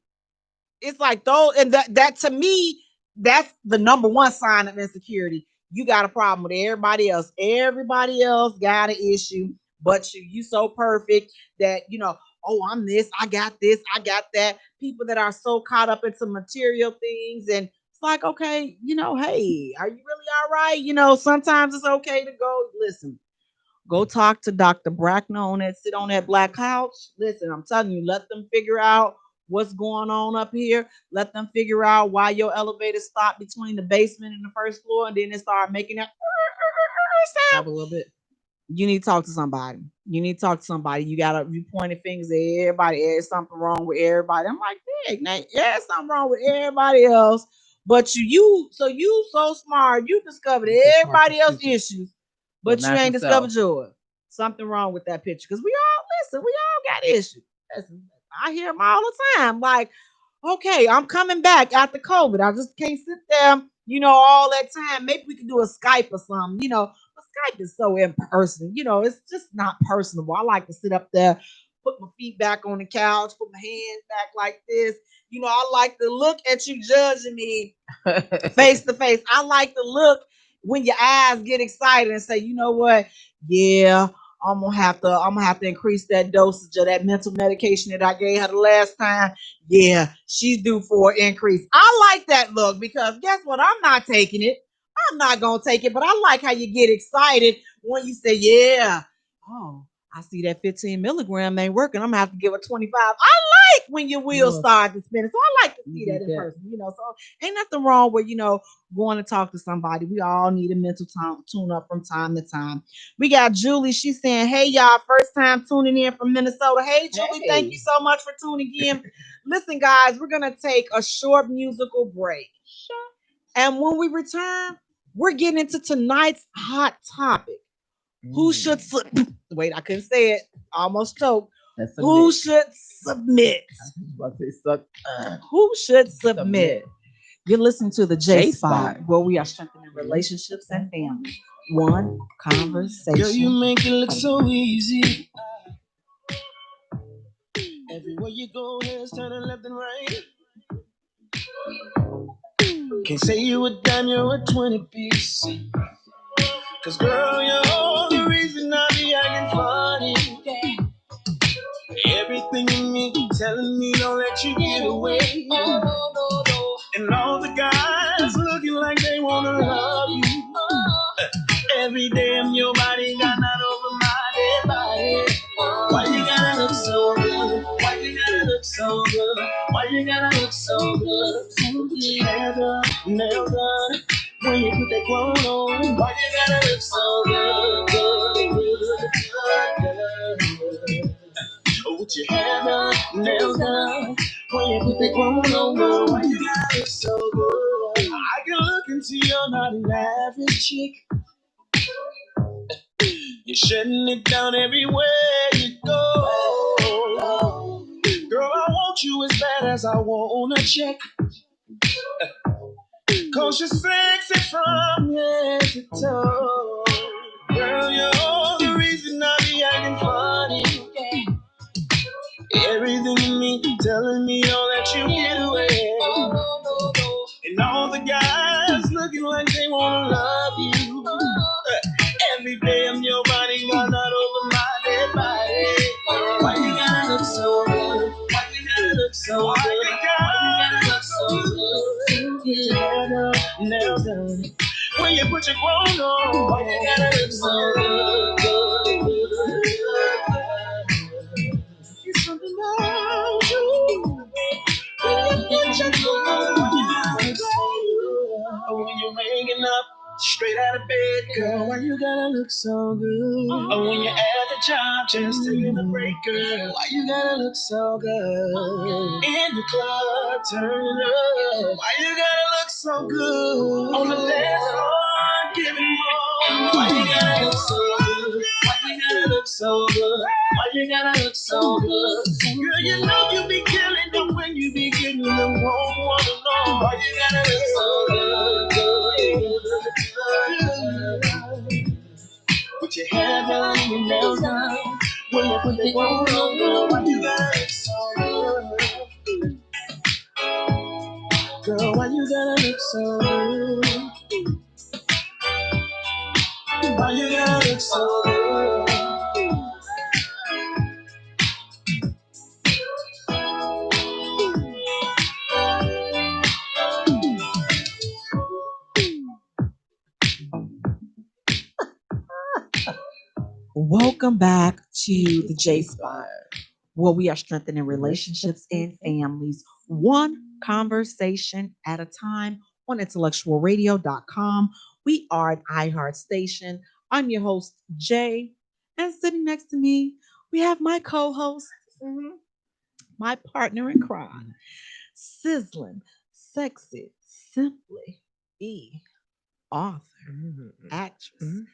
It's like those, and that to me, that's the number one sign of insecurity. You got a problem with everybody else. Everybody else got an issue, but you. You so perfect that oh, I'm this, I got this, I got that. People that are so caught up into material things, and it's like, okay, hey, are you really all right? Sometimes it's okay to go listen. Go talk to Dr. Bracknell on that, sit on that black couch. Listen, I'm telling you, let them figure out what's going on up here. Let them figure out why your elevator stopped between the basement and the first floor, and then it started making that sound a little bit. You need to talk to somebody. You pointing fingers at everybody. There's something wrong with everybody. I'm like, there's something wrong with everybody else. But you so smart. You discovered everybody else's issues, but you ain't discovered yours. Something wrong with that picture. Because we all got issues. I hear them all the time. Like, okay, I'm coming back after COVID. I just can't sit there, all that time. Maybe we can do a Skype or something. Skype is so impersonal. It's just not personable. I like to sit up there, put my feet back on the couch, put my hands back like this. I like to look at you judging me face to face. I like to look when your eyes get excited and say, you know what? Yeah, I'm gonna have to increase that dosage of that mental medication that I gave her the last time. Yeah, she's due for an increase. I like that look because guess what? I'm not taking it. I'm not gonna take it, but I like how you get excited when you say, yeah. Oh, I see that 15 milligram ain't working. I'm gonna have to give her 25. I like when your wheels start to spin. So I like to see that in person, So ain't nothing wrong with, going to talk to somebody. We all need a mental tune up from time to time. We got Julie. She's saying, hey, y'all, first time tuning in from Minnesota. Hey, Julie, Thank you so much for tuning in. Listen, guys, we're going to take a short musical break. And when we return, we're getting into tonight's hot topic. Who should wait? I couldn't say it. Almost choked. Who should submit? Who should submit? You're listening to the J Spot, where we are strengthening relationships and families. One conversation. Girl, you make it look so easy. Everywhere you go, heads turning left and right. Can't say you a dime, you're a 20-piece. Cause girl, you're all the reason I be acting funny. Everything in me telling me don't let you get away. And all the guys looking like they wanna love you. Every day I'm your body, got not over my dead body. Why you gotta look so good? Why you gotta look so good? Why you gotta look so good? Hair done, nails done. When you put that clone on, why you gotta look so good, good. With your hair done, nails done. When you put that clone on, girl, why you gotta look so good? I can look into your not an average chick. You're shutting it down everywhere you go. Girl, I want you as bad as I want a check. Cause you're sexy from head to toe. Girl, you're all the reason I be acting funny. Everything in me telling me don't let you get away. And all the guys looking like they wanna love you. Every day I'm your body, got not over my dead body. Why you gotta look so good? Why you gotta look so good? Why you gotta look so good? Hair done, nails done. When you put your clothes on, why you gotta look so good? Straight out of bed, girl, why you gotta look so good? Oh, when you're at the job, just taking a break, girl, why you gotta look so good? In the club, turn up, why you gotta look so good? On the dance floor, giving more, why you gotta look so good? Why you gotta look so good? Why you gotta look so good? Girl, you know you be killing them when you be getting them wrong, wanna know why you gotta look so good. Put your hair down and your nails down. When you put the phone on, girl, why you gotta look so good? Girl, why you gotta look so good? Why you gotta look so good? Welcome back to the J Spot, where we are strengthening relationships and families, one conversation at a time on IntellectualRadio.com. We are an iHeart station. I'm your host, Jay, and sitting next to me, we have my co-host, my partner in crime, sizzling, sexy, simply author, actress,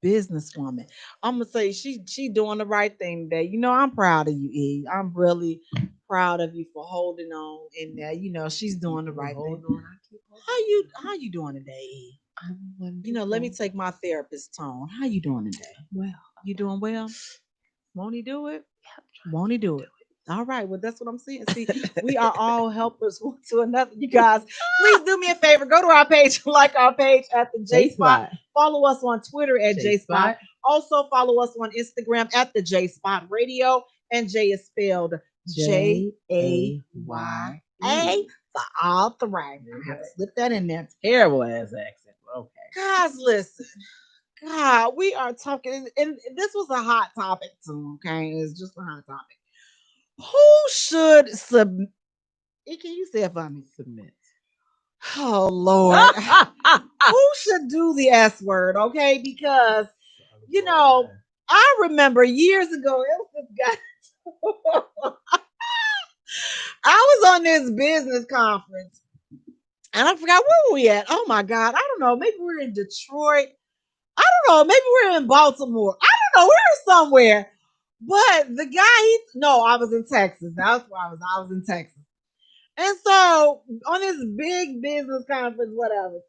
businesswoman. I'm gonna say she doing the right thing today. You know, I'm proud of you, E. I'm really proud of you for holding on in there. You know, she's doing the right thing. How you doing today, E? You know, let me take my therapist tone. How you doing today? Well, You doing well? Won't he do it? Won't he do it? All right. Well, that's what I'm saying. See, we are all helpers one to another. You guys, please do me a favor. Go to our page, like our page at the J Spot. Follow us on Twitter at J Spot. Also follow us on Instagram at the J Spot Radio. And J is spelled Jaya for all three. I have to slip that in there. Terrible ass accent. Okay. Guys, listen. God, we are talking, and this was a hot topic too. Okay, it's just a hot topic. Who should submit? Can you say it for me? Submit. Oh Lord, who should do the S word? Okay, because you know, I remember years ago, it was this guy. I was on this business conference, and I forgot where were we at. Oh my God, I don't know. Maybe we're in Detroit. I don't know. Maybe we're in Baltimore. I don't know. We're somewhere. But the guy, no, I was in Texas. That's where I was. I was in Texas. And so on this big business conference, whatever.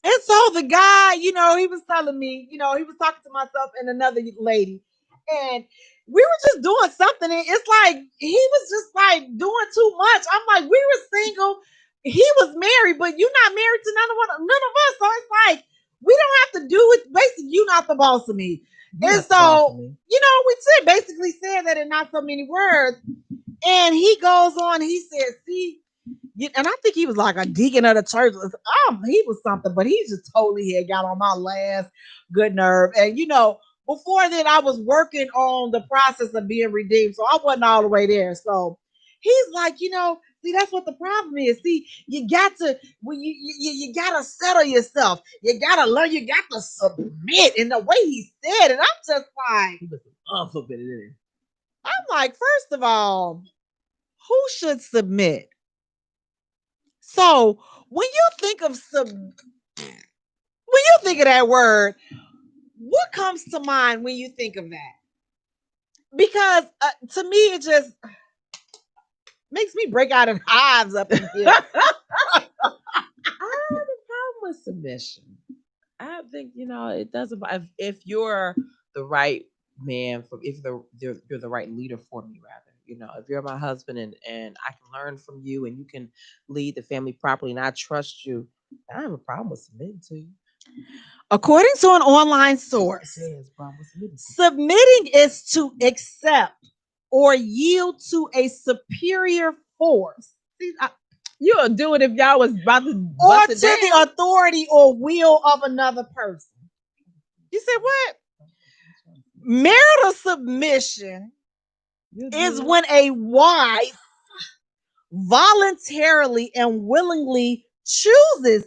And so the guy, you know, he was telling me, you know, he was talking to myself and another lady. And we were just doing something. And it's like, he was just like doing too much. I'm like, we were single. He was married, but you're not married to none of us. So it's like, we don't have to do it. Basically, you're not the boss of me. And so, you know, we basically said that in not so many words. And he goes on, he says, see, and I think he was like a deacon of the church. He was something, but he just totally had got on my last good nerve. And, you know, before then, I was working on the process of being redeemed. So I wasn't all the way there. So he's like, you know, see, that's what the problem is. See, you got to, well, you got to settle yourself. You got to learn. You got to submit. And the way he said it, I'm just like, He was awful bit of it. I'm like, first of all, who should submit? So when you think of that word, what comes to mind when you think of that? Because to me, it just makes me break out in hives up in here. I have a problem with submission. I think, you know, it doesn't. If you're the right man, if you're the right leader for me, rather. You know, if you're my husband and I can learn from you and you can lead the family properly and I trust you, I have a problem with submitting to you. According to an online source, submitting is to accept or yield to a superior force. See, you would do it if y'all was about to or to the authority or will of another person. You said what? Marital submission is when a wife voluntarily and willingly chooses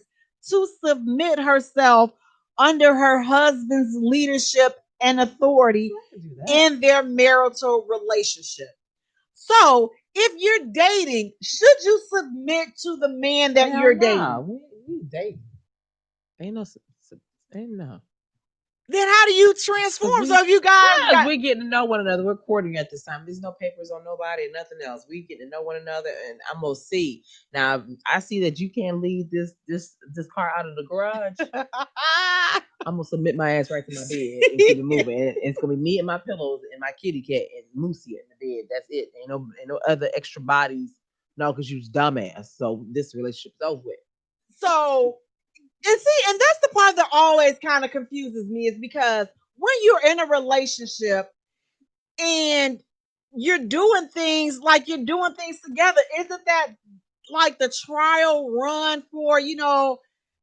to submit herself under her husband's leadership and authority in their marital relationship. So if you're dating, should you submit to the man that you're dating? We dating. Ain't no. Then how do you transform? So if you guys we getting to know one another. We're courting at this time. There's no papers on nobody and nothing else. We getting to know one another, and I'm gonna see. Now I see that you can't leave this car out of the garage. I'm gonna submit my ass right to my bed and keep it moving. And it's gonna be me and my pillows and my kitty cat and Lucy in the bed. That's it. Ain't no other extra bodies. No, because you's dumbass. So this relationship's over with. So, and that's the part that always kind of confuses me is because when you're in a relationship and you're doing things together, isn't that like the trial run for,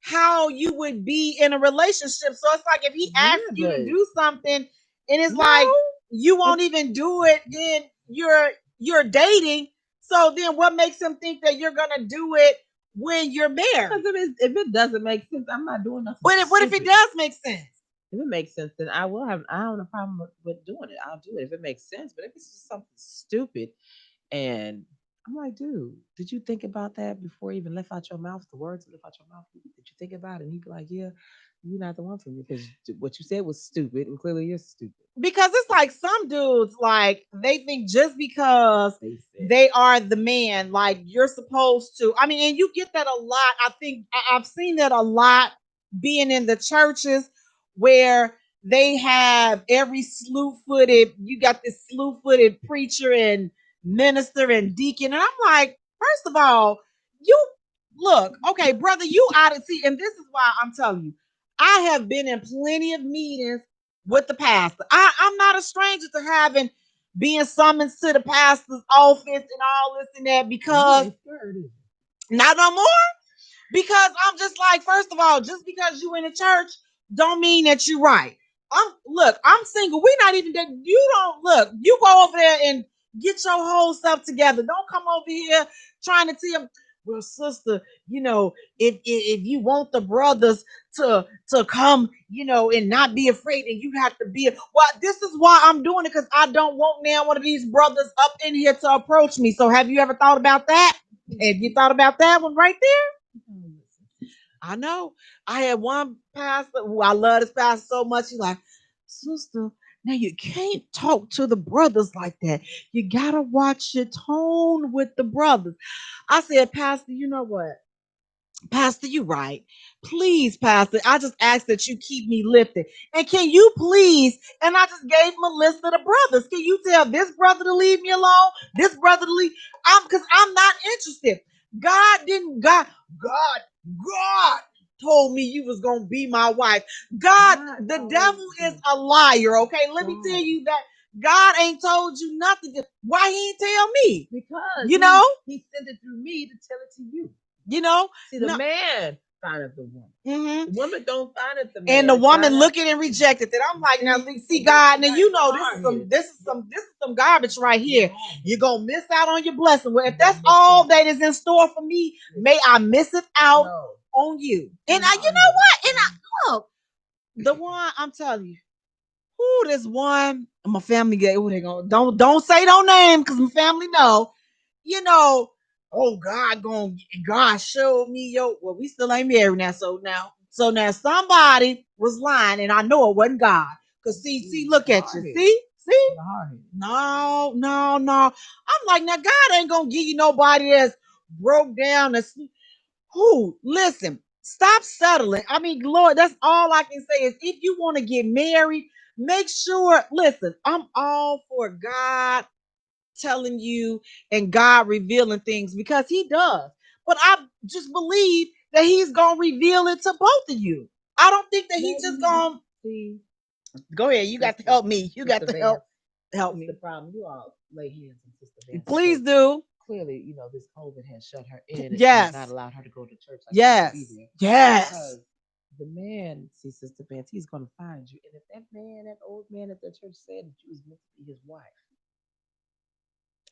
how you would be in a relationship? So it's like if he asks you to do something and it's like you won't even do it, then you're dating. So then what makes him think that you're gonna do it when you're married? Because if it doesn't make sense, I'm not doing nothing. What if it does make sense? If it makes sense, then I don't have a problem with doing it. I'll do it if it makes sense. But if it's just something stupid, and I'm like, dude, did you think about that before you even left out your mouth? The words that left out your mouth, did you think about it? And he'd be like, yeah, you're not the one for me because what you said was stupid, and clearly you're stupid. Because it's like some dudes, like they think just because they are the man, like you're supposed to. I mean, and you get that a lot. I think I've seen that a lot being in the churches where they have every you got this slew-footed preacher and minister and deacon. And I'm like, first of all, you look, okay, brother, you out of see, and this is why I'm telling you, I have been in plenty of meetings with the pastor. I'm not a stranger to being summoned to the pastor's office and all this and that because not no more. Because I'm just like, first of all, just because you in the church don't mean that you're right. I'm single. We're not even that. You don't look. You go over there and get your whole stuff together. Don't come over here trying to tell. Well, sister, if you want the brothers to come, and not be afraid, and you have to be. Well, this is why I'm doing it because I don't want now one of these brothers up in here to approach me. So, have you ever thought about that? Have you thought about that one right there? I know. I had one pastor who I love this pastor so much. He's like, sister, now you can't talk to the brothers like that. You gotta watch your tone with the brothers. I said, Pastor, you know what? Pastor, you right. Please, Pastor, I just ask that you keep me lifted. And can you please, and I just gave him a list of the brothers. Can you tell this brother to leave me alone? This brother to leave? Because I'm not interested. God told me you was going to be my wife. The devil is a liar, okay? Let me tell you that God ain't told you nothing. Why he ain't tell me? Because he sent it through me to tell it to you. See, the man findeth the woman. Mm-hmm. The woman don't find it the man. And the woman looked at and rejected it. I'm like, now see, God, now this is some garbage right here. You're gonna miss out on your blessing. Well, if that's all that is in store for me, may I miss it out on you. And you know what? And look, the one I'm telling you, this one, my family get they gonna don't say no name because my family know, oh, God showed me well, we still ain't married now. So now somebody was lying, and I know it wasn't God. Cause see, look at you. See? No. I'm like, now God ain't gonna give you nobody that's broke down. Listen, stop settling. I mean, Lord, that's all I can say is if you want to get married, make sure, listen, I'm all for God telling you and God revealing things because he does. But I just believe that he's going to reveal it to both of you. I don't think that he's just going to. Go ahead. You got to help me. You got to help me. The problem. You all lay hands on Sister Vance. Please do. Clearly, this COVID has shut her in and not allowed her to go to church. Yes. Because the man, see, Sister Vance, he's going to find you. And if that old man at the church said that you was meant to be his wife,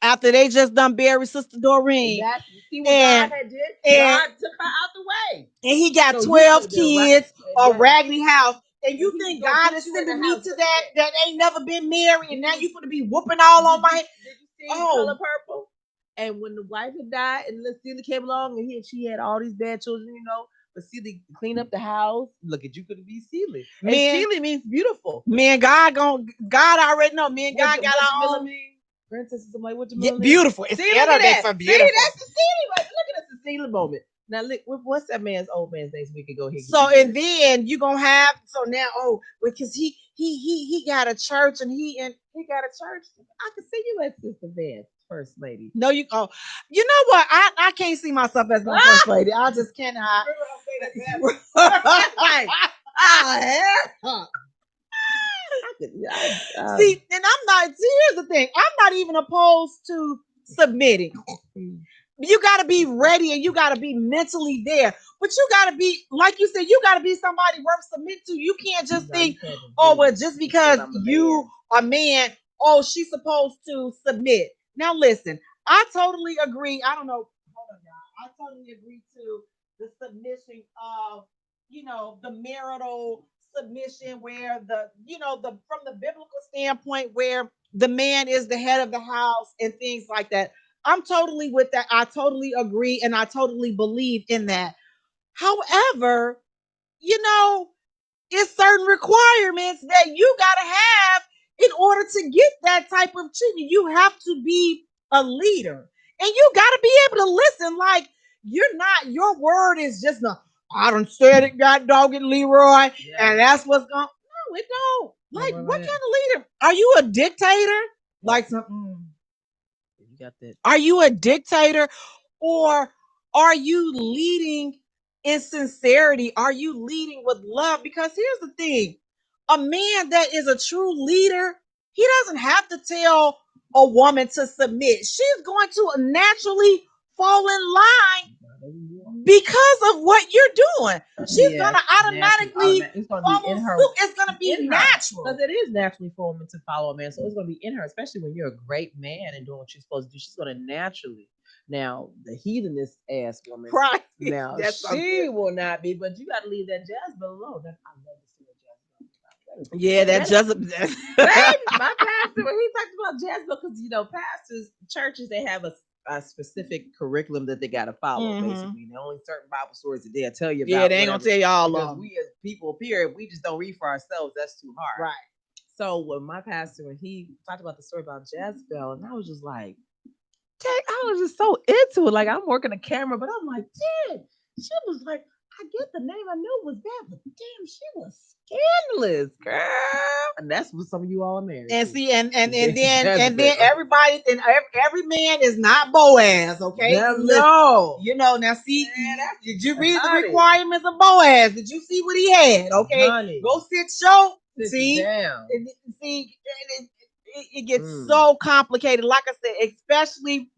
after they just done buried Sister Doreen. See what And- God had did? and- God took her out the way. And he got So you 12 could've been right- kids, a Yes. raggedy house. And you And he think gonna God put is you in sending the me house. to Look that at that. ain't never been married, and now you gonna be whooping all on my head? Did you see Oh. Color Purple? And when the wife had died, and Celia came along, and she had all these bad children, but Celia cleaned up the house. Look at you, could be Celia. And Man. Celia means beautiful. Man, God already know. Me and God got our Jamila own. mean? Princess is somebody what Yeah, Jamila mean? beautiful. See, Instead look of at they that. for See, beautiful. that's the Celia. Look at the Celia moment. Now, look, what's that old man's name? So we could go here. So and then you gonna have now because he got a church and he got a church. I can see you as Sister Van, First Lady. no you you know what I can't see myself as no first lady. I just cannot. Like, hell. See, and I'm not. See, here's the thing. I'm not even opposed to submitting. You got to be ready and you got to be mentally there. But you got to be, like you said, you got to be somebody worth submit to. You can't just think, oh, well, just because you are man, oh, she's supposed to submit. Now, listen, I totally agree. I don't know. Hold on, y'all. I totally agree to the submission of, the marital submission where from the biblical standpoint where the man is the head of the house and things like that. I'm totally with that. I totally agree and I totally believe in that. However, it's certain requirements that you got to have in order to get that type of treatment. You have to be a leader and you got to be able to listen. Like, your word is just not, I done said it, God dog it, Leroy, and that's what's going. No, it don't. Like, what kind of leader? Are you a dictator? Like something. You got that. Are you a dictator or are you leading in sincerity? Are you leading with love? Because here's the thing. A man that is a true leader, he doesn't have to tell a woman to submit. She's going to naturally fall in line because of what you're doing. She's gonna automatically it's gonna follow be in her. suit. It's gonna be natural. Because it is naturally for a woman to follow a man. So it's gonna be in her, especially when you're a great man and doing what you're supposed to do. She's gonna naturally. Now, the heathenist ass woman. Right. Now she will not be, but you gotta leave that Jezebel alone. I love to see that Jezebel. Yeah, that Jezebel. My pastor, when he talked about Jezebel, because pastors, churches, they have a specific curriculum that they got to follow. Basically, the only certain Bible stories that they'll tell you about. Yeah, they ain't gonna tell you all because of them. we as people, period, we just don't read for ourselves. That's too hard. Right. So when my pastor, when he talked about the story about Jezebel, and I was just like, I was just so into it. Like, I'm working the camera, but I'm like, damn, she was like, I get the name, I knew it was bad, but damn, she was scandalous, girl. And that's what some of you all are married. And to. see, and then everybody and every man is not Boaz, okay? No. Now see, did you read the requirements of Boaz? Did you see what he had? Okay, honey. go sit show. See, down. It gets so complicated. Like I said, especially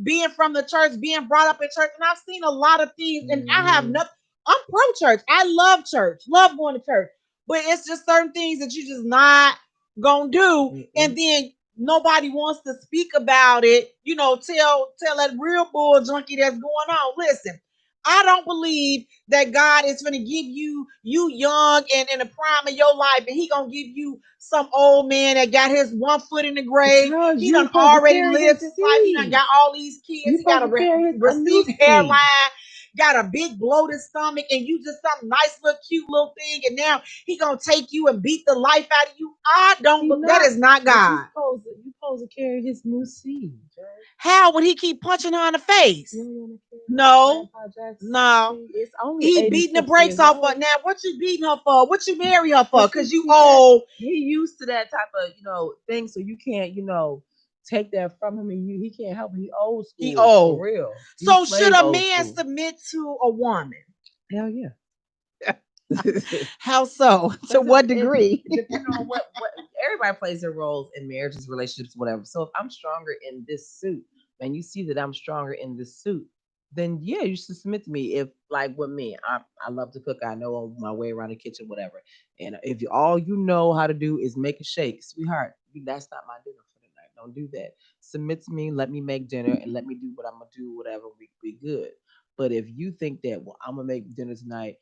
being from the church, being brought up in church, and I've seen a lot of things, and I have nothing. I'm pro-church. I love church. Love going to church. But it's just certain things that you just not gonna do. And then nobody wants to speak about it. Tell that real bull junkie that's going on. Listen, I don't believe that God is going to give you young and in the prime of your life, and he going to give you some old man that got his one foot in the grave. He done already lived his life. He done got all these kids. He got a received hairline, got a big bloated stomach, and you just some nice little cute little thing, and now he gonna take you and beat the life out of you. I don't. That is not God. You supposed to carry his new seed. How would he keep punching her in the face? No. It's only he beating the brakes off her. Now, what you beating her for? What you marry her for? Because you old. He used to that type of thing, so you can't take that from him, and he can't help it. He old school. He old. For real. So should a man submit to a woman? Hell yeah. How so? To what degree? Depending on what everybody plays their roles in marriages, relationships, whatever. So if I'm stronger in this suit, and you see that I'm stronger in this suit, then yeah, you should submit to me. If like with me, I love to cook. I know my way around the kitchen, whatever. And if all you know how to do is make a shake, sweetheart, that's not my dinner for the night. Don't do that. Submit to me, let me make dinner, and let me do what I'm gonna do, whatever we good. But if you think that, well, I'm gonna make dinner tonight,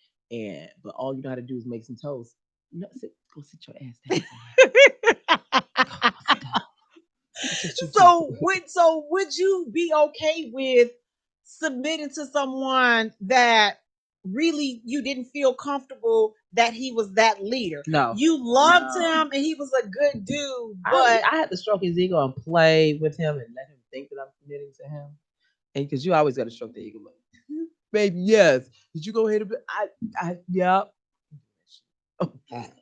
but all you know how to do is make some toast, no, go sit your ass down somewhere. Go sit down. That's what you do. So would you be okay with submitting to someone that really you didn't feel comfortable that he was that leader? No, You loved him and he was a good dude, I, but I had to stroke his ego and play with him and let him think that I'm committing to him. And because you always got to stroke the ego, like, baby, yes. Did you go ahead and yeah.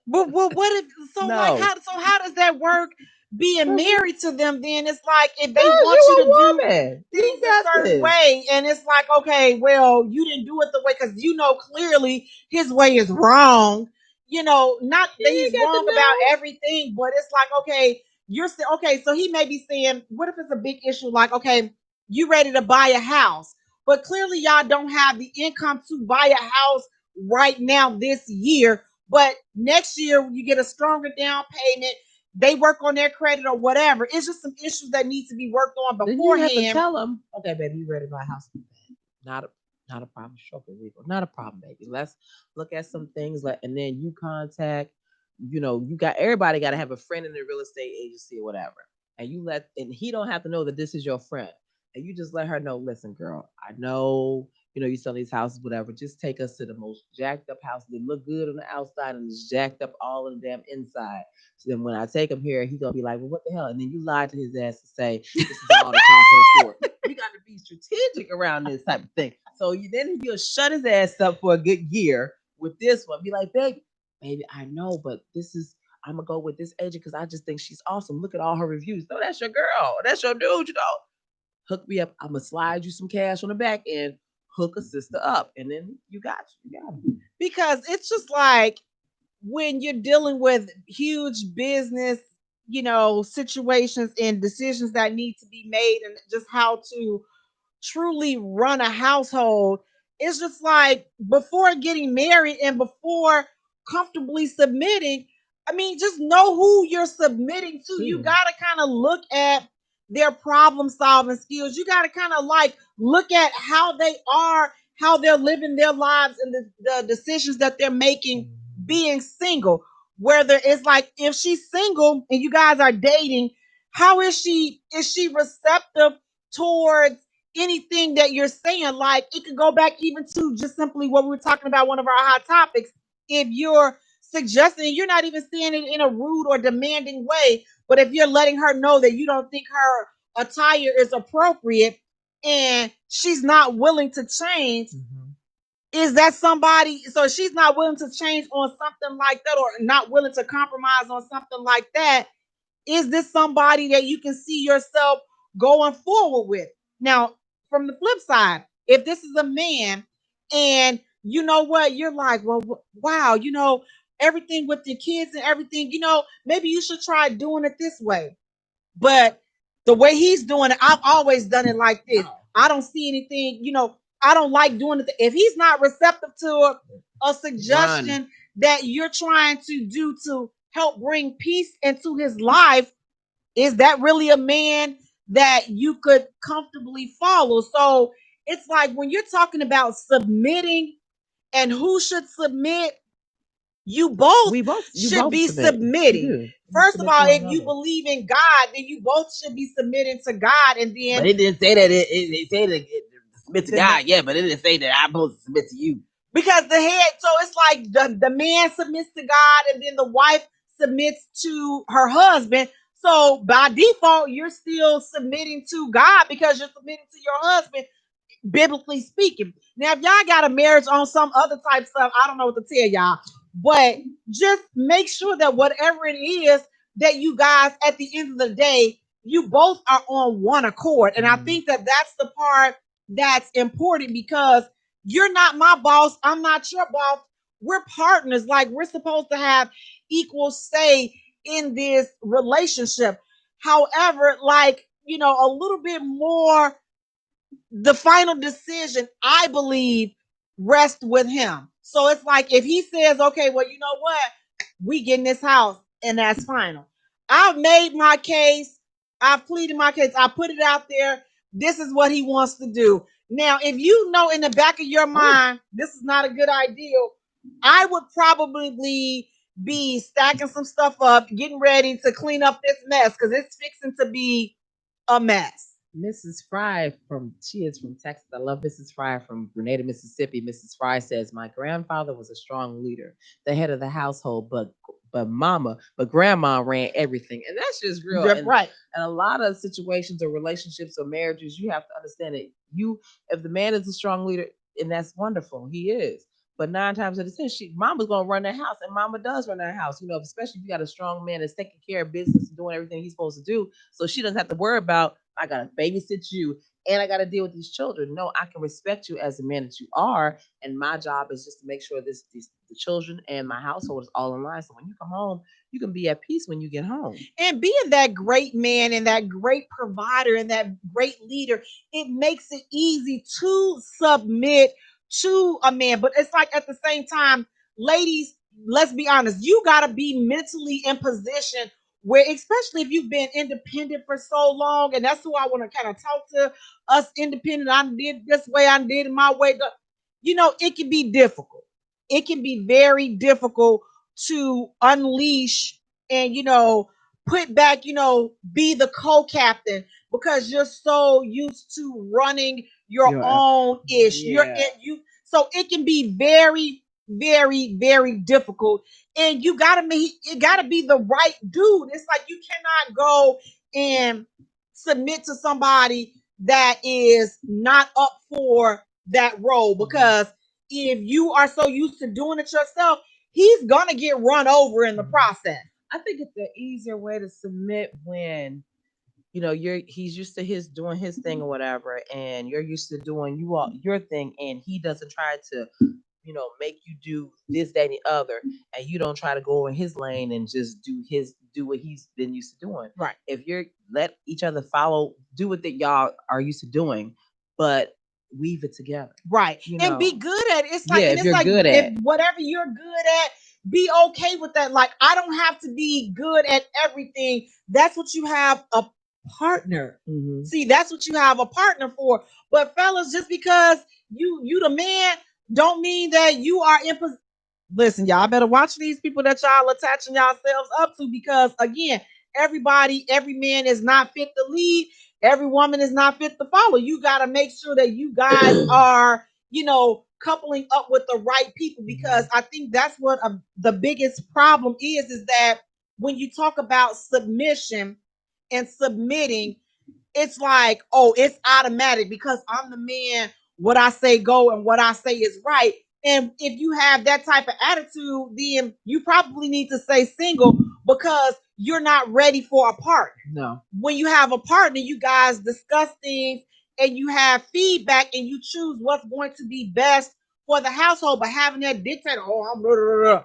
but what if so No. like how does that work being married to them then? It's like if they Girl, want you you to a do woman. things You a got certain this. way, and it's like, okay, well, you didn't do it the way because you know clearly his way is wrong. You know, not that You he's got to wrong about know. everything, but it's like, okay, you're still okay. So he may be saying, what if it's a big issue? Like, okay, you ready to buy a house, but clearly y'all don't have the income to buy a house right now this year. But next year you get a stronger down payment. They work on their credit or whatever. It's just some issues that need to be worked on Then you have to beforehand. tell him, okay, baby, you ready to buy a house? Not a not a problem. Stroke his ego. Not a problem, baby. Let's look at some things like, and then you contact. You got everybody got to have a friend in the real estate agency or whatever, and and he don't have to know that this is your friend, and you just let her know. Listen, girl, I know you sell these houses, whatever. Just take us to the most jacked up house. They look good on the outside and it's jacked up all in the damn inside. So then when I take him here, he gonna be like, well, what the hell? And then you lied to his ass to say this is all that y'all can afford. You got to be strategic around this type of thing. So then he'll shut his ass up for a good year with this one. Be like, baby, I know, but I'm gonna go with this agent because I just think she's awesome. Look at all her reviews. No, that's your girl. That's your dude. Hook me up. I'm gonna slide you some cash on the back end. Hook a sister up, and then you got it. Because it's just like when you're dealing with huge business, situations and decisions that need to be made and just how to truly run a household. It's just like before getting married and before comfortably submitting, I mean, just know who you're submitting to. You got to kind of look at their problem solving skills. You got to kind of like look at how they are, how they're living their lives, and the decisions that they're making being single. Whether it's like if she's single and you guys are dating, how is she? Is she receptive towards anything that you're saying? Like it could go back even to just simply what we were talking about, one of our hot topics. If you're suggesting, you're not even saying it in a rude or demanding way, but if you're letting her know that you don't think her attire is appropriate and she's not willing to change, is that somebody? So she's not willing to change on something like that, or not willing to compromise on something like that. Is this somebody that you can see yourself going forward with? Now, from the flip side, if this is a man and you know what, you're like, well, wow, everything with your kids and everything, maybe you should try doing it this way. But the way he's doing it, I've always done it like this. I don't see anything, I don't like doing it. If he's not receptive to a suggestion that you're trying to do to help bring peace into his life, is that really a man that you could comfortably follow? So it's like when you're talking about submitting and who should submit, you both should be submitting. First of all, if you believe in God, then you both should be submitting to God. And then, but it didn't say that. It said that submit to God, yeah, but it didn't say that I'm supposed to submit to you. Because the head, so it's like the man submits to God, and then the wife submits to her husband. So by default, you're still submitting to God because you're submitting to your husband, biblically speaking. Now, if y'all got a marriage on some other type stuff, I don't know what to tell y'all. But just make sure that whatever it is that you guys, at the end of the day, you both are on one accord. And I think that that's the part that's important, because you're not my boss. I'm not your boss. We're partners. Like, we're supposed to have equal say in this relationship. However, like, a little bit more, the final decision, I believe, rests with him. So it's like if he says, okay, well, you know what? We get in this house and that's final. I've made my case. I've pleaded my case. I put it out there. This is what he wants to do. Now, if you know in the back of your mind, this is not a good idea, I would probably be stacking some stuff up, getting ready to clean up this mess because it's fixing to be a mess. Mrs. Fry she is from Texas. I love Mrs. Fry from Grenada, Mississippi. Mrs. Fry says, my grandfather was a strong leader, the head of the household, but grandma ran everything. And that's just real. Right. And a lot of situations or relationships or marriages, you have to understand that if the man is a strong leader, and that's wonderful, he is. But 9 times out of 10, mama's gonna run that house, and mama does run that house. Especially if you got a strong man that's taking care of business and doing everything he's supposed to do, so she doesn't have to worry about I gotta babysit you and I gotta deal with these children. No, I can respect you as the man that you are, and my job is just to make sure the children and my household is all in line. So when you come home, you can be at peace when you get home. And being that great man and that great provider and that great leader, it makes it easy to submit to a man. But it's like at the same time, ladies, let's be honest, you got to be mentally in position where, especially if you've been independent for so long, and that's who I want to kind of talk to, us independent. I did this way, I did it my way. It can be difficult. It can be very difficult to unleash and, put back, be the co-captain because you're so used to running your own ish. Yeah. So it can be very, very, very difficult. And it gotta be the right dude. It's like you cannot go and submit to somebody that is not up for that role, because if you are so used to doing it yourself, he's gonna get run over in the process. I think it's an easier way to submit when he's used to doing his thing or whatever, and you're used to doing your thing, and he doesn't try to make you do this, that, and the other, and you don't try to go in his lane and just do what he's been used to doing. Right. If you're let each other do what that y'all are used to doing, but weave it together. Right. And be good at it. It's like, if you're good at whatever you're good at, be okay with that. Like, I don't have to be good at everything. That's what you have a partner. Mm-hmm. See, that's what you have a partner for. But fellas, just because you the man don't mean that you are in position. Listen, y'all better watch these people that y'all attaching yourselves up to, because again, every man is not fit to lead. Every woman is not fit to follow. You got to make sure that you guys are, coupling up with the right people, because I think that's what the biggest problem is that when you talk about submission and submitting, it's like, oh, it's automatic because I'm the man. What I say go and what I say is right. And if you have that type of attitude, then you probably need to stay single because you're not ready for a partner. No. When you have a partner, you guys discuss things and you have feedback and you choose what's going to be best for the household. But having that dictator, I'm blah, blah, blah.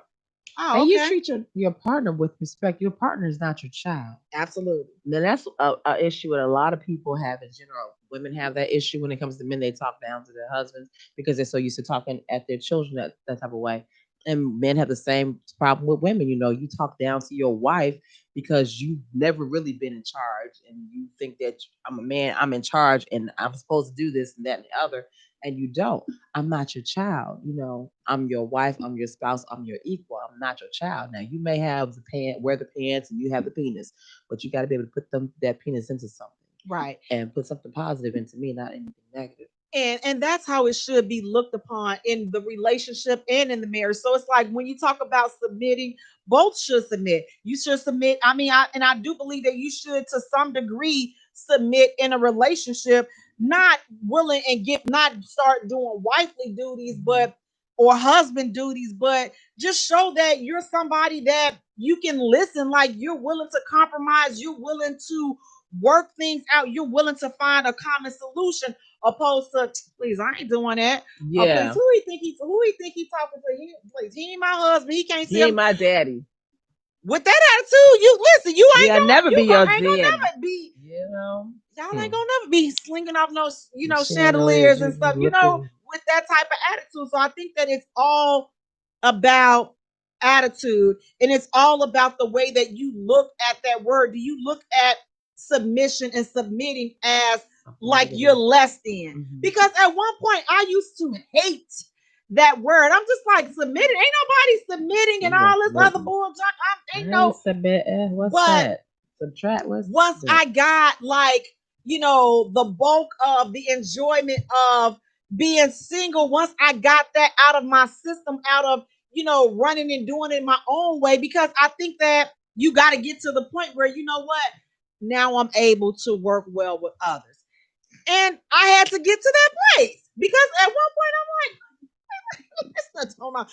Oh, and you treat your partner with respect. Your partner is not your child. Absolutely. Now that's a issue that a lot of people have in general. Women have that issue when it comes to men. They talk down to their husbands because they're so used to talking at their children that type of way. And men have the same problem with women. You talk down to your wife because you've never really been in charge, and you think that I'm a man, I'm in charge, and I'm supposed to do this and that and the other. And you don't. I'm not your child. I'm your wife. I'm your spouse. I'm your equal. I'm not your child. Now you may have wear the pants, and you have the penis, but you got to be able to put that penis into something, right? And put something positive into me, not anything negative. And that's how it should be looked upon in the relationship and in the marriage. So it's like when you talk about submitting, both should submit. You should submit. I do believe that you should, to some degree, submit in a relationship. Not willing and not start doing wifely duties, or husband duties, but just show that you're somebody that you can listen, like you're willing to compromise, you're willing to work things out, you're willing to find a common solution, opposed to, please, I ain't doing that. Yeah. Please, who he think he talking to? Please, he ain't my husband. He can't see. He ain't my daddy. With that attitude, you ain't gonna never be your daddy. Y'all ain't gonna never be slinging off no, chandeliers and stuff, with that type of attitude. So I think that it's all about attitude, and it's all about the way that you look at that word. Do you look at submission and submitting as like you're less than. Because at one point I used to hate that word. I'm just like, submitting. Ain't nobody submitting and all this other bull junk. Ain't no submit. What's but that? Subtract. Once I got like, the bulk of the enjoyment of being single, once I got that out of my system, out of, running and doing it my own way, because I think that you got to get to the point where, you know what, now I'm able to work well with others. And I had to get to that place because at one point I'm like, that's not what?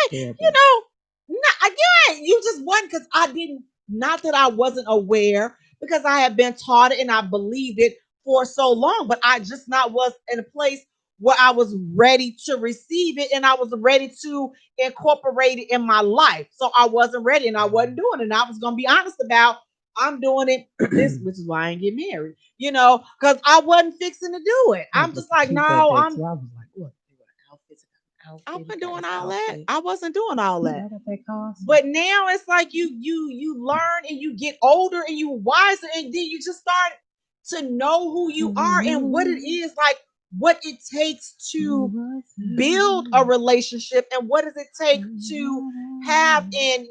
Okay, again, you just wasn't, because I didn't, not that I wasn't aware, because I had been taught it and I believed it for so long, but I just not was in a place where I was ready to receive it and I was ready to incorporate it in my life. So I wasn't ready and I wasn't doing it. And I was going to be honest about, I'm doing it this, which is why I ain't get married, because I wasn't fixing to do it. I'm just like, no, I was like, what? I wasn't doing all that. I wasn't doing all that. But now it's like you learn and you get older and you wiser, and then you just start to know who you are and what it is, like what it takes to build a relationship and what does it take to have and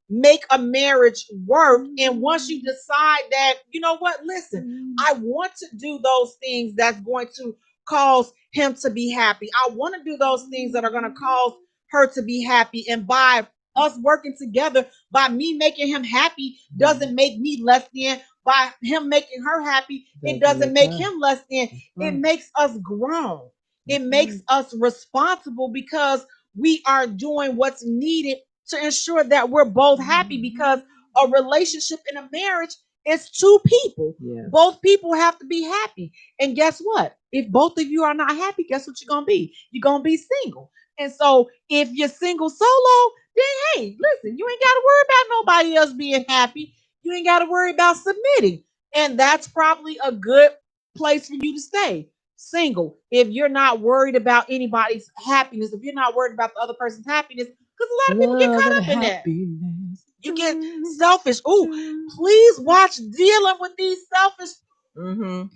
make a marriage work. And once you decide that, you know what, listen, I want to do those things that's going to cause him to be happy. I want to do those things that are going to cause her to be happy. And by us working together, by me making him happy, doesn't make me less than. By him making her happy, it doesn't make him less than. It makes us grown. It makes us responsible because we are doing what's needed to ensure that we're both happy, because a relationship in a marriage is two people. Yeah. Both people have to be happy. And guess what? If both of you are not happy, guess what you're going to be? You're going to be single. And so if you're single solo, then hey, listen, you ain't got to worry about nobody else being happy. You ain't got to worry about submitting. And that's probably a good place for you to stay. Single. If you're not worried about anybody's happiness, if you're not worried about the other person's happiness, because a lot of people get caught up in that. You get selfish. Ooh, please watch Dealing with These Selfish. Woo!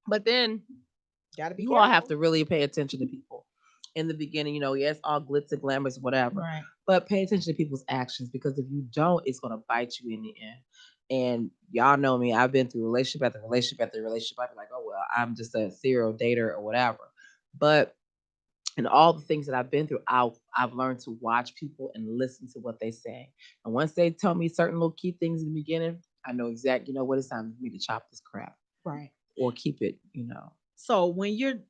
But then gotta be you careful. all have to really pay attention to people. In the beginning, yes, all glitz and glamours, whatever. Right. But pay attention to people's actions, because if you don't, it's gonna bite you in the end. And y'all know me, I've been through relationship after relationship after relationship. I'd be like, oh well, I'm just a serial dater or whatever. But in all the things that I've been through, I've learned to watch people and listen to what they say. And once they tell me certain little key things in the beginning, I know exactly, what, it's time for me to chop this crap. Right. Or keep it, So when you're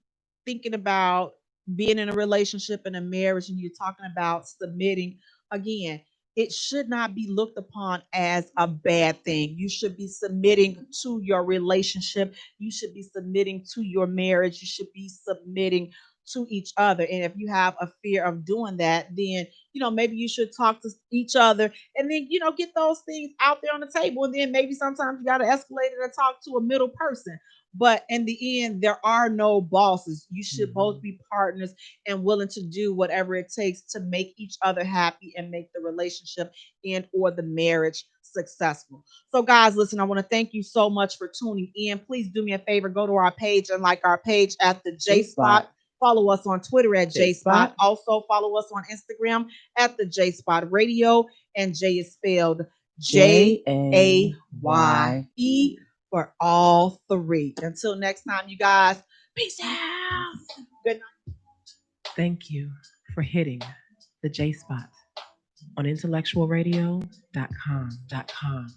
thinking about being in a relationship and a marriage and you're talking about submitting, again, it should not be looked upon as a bad thing. You should be submitting to your relationship. You should be submitting to your marriage. You should be submitting to each other. And if you have a fear of doing that, then, maybe you should talk to each other and then, get those things out there on the table. And then maybe sometimes you got to escalate it and talk to a middle person. But in the end, there are no bosses. You should both be partners and willing to do whatever it takes to make each other happy and make the relationship and or the marriage successful. So guys, listen, I want to thank you so much for tuning in. Please do me a favor, go to our page and like our page at the J Spot. Follow us on Twitter at J Spot. Also follow us on Instagram at the J Spot Radio. And J is spelled Jaye for all three. Until next time, you guys. Peace out. Good night. Thank you for hitting the J Spot on IntellectualRadio.com.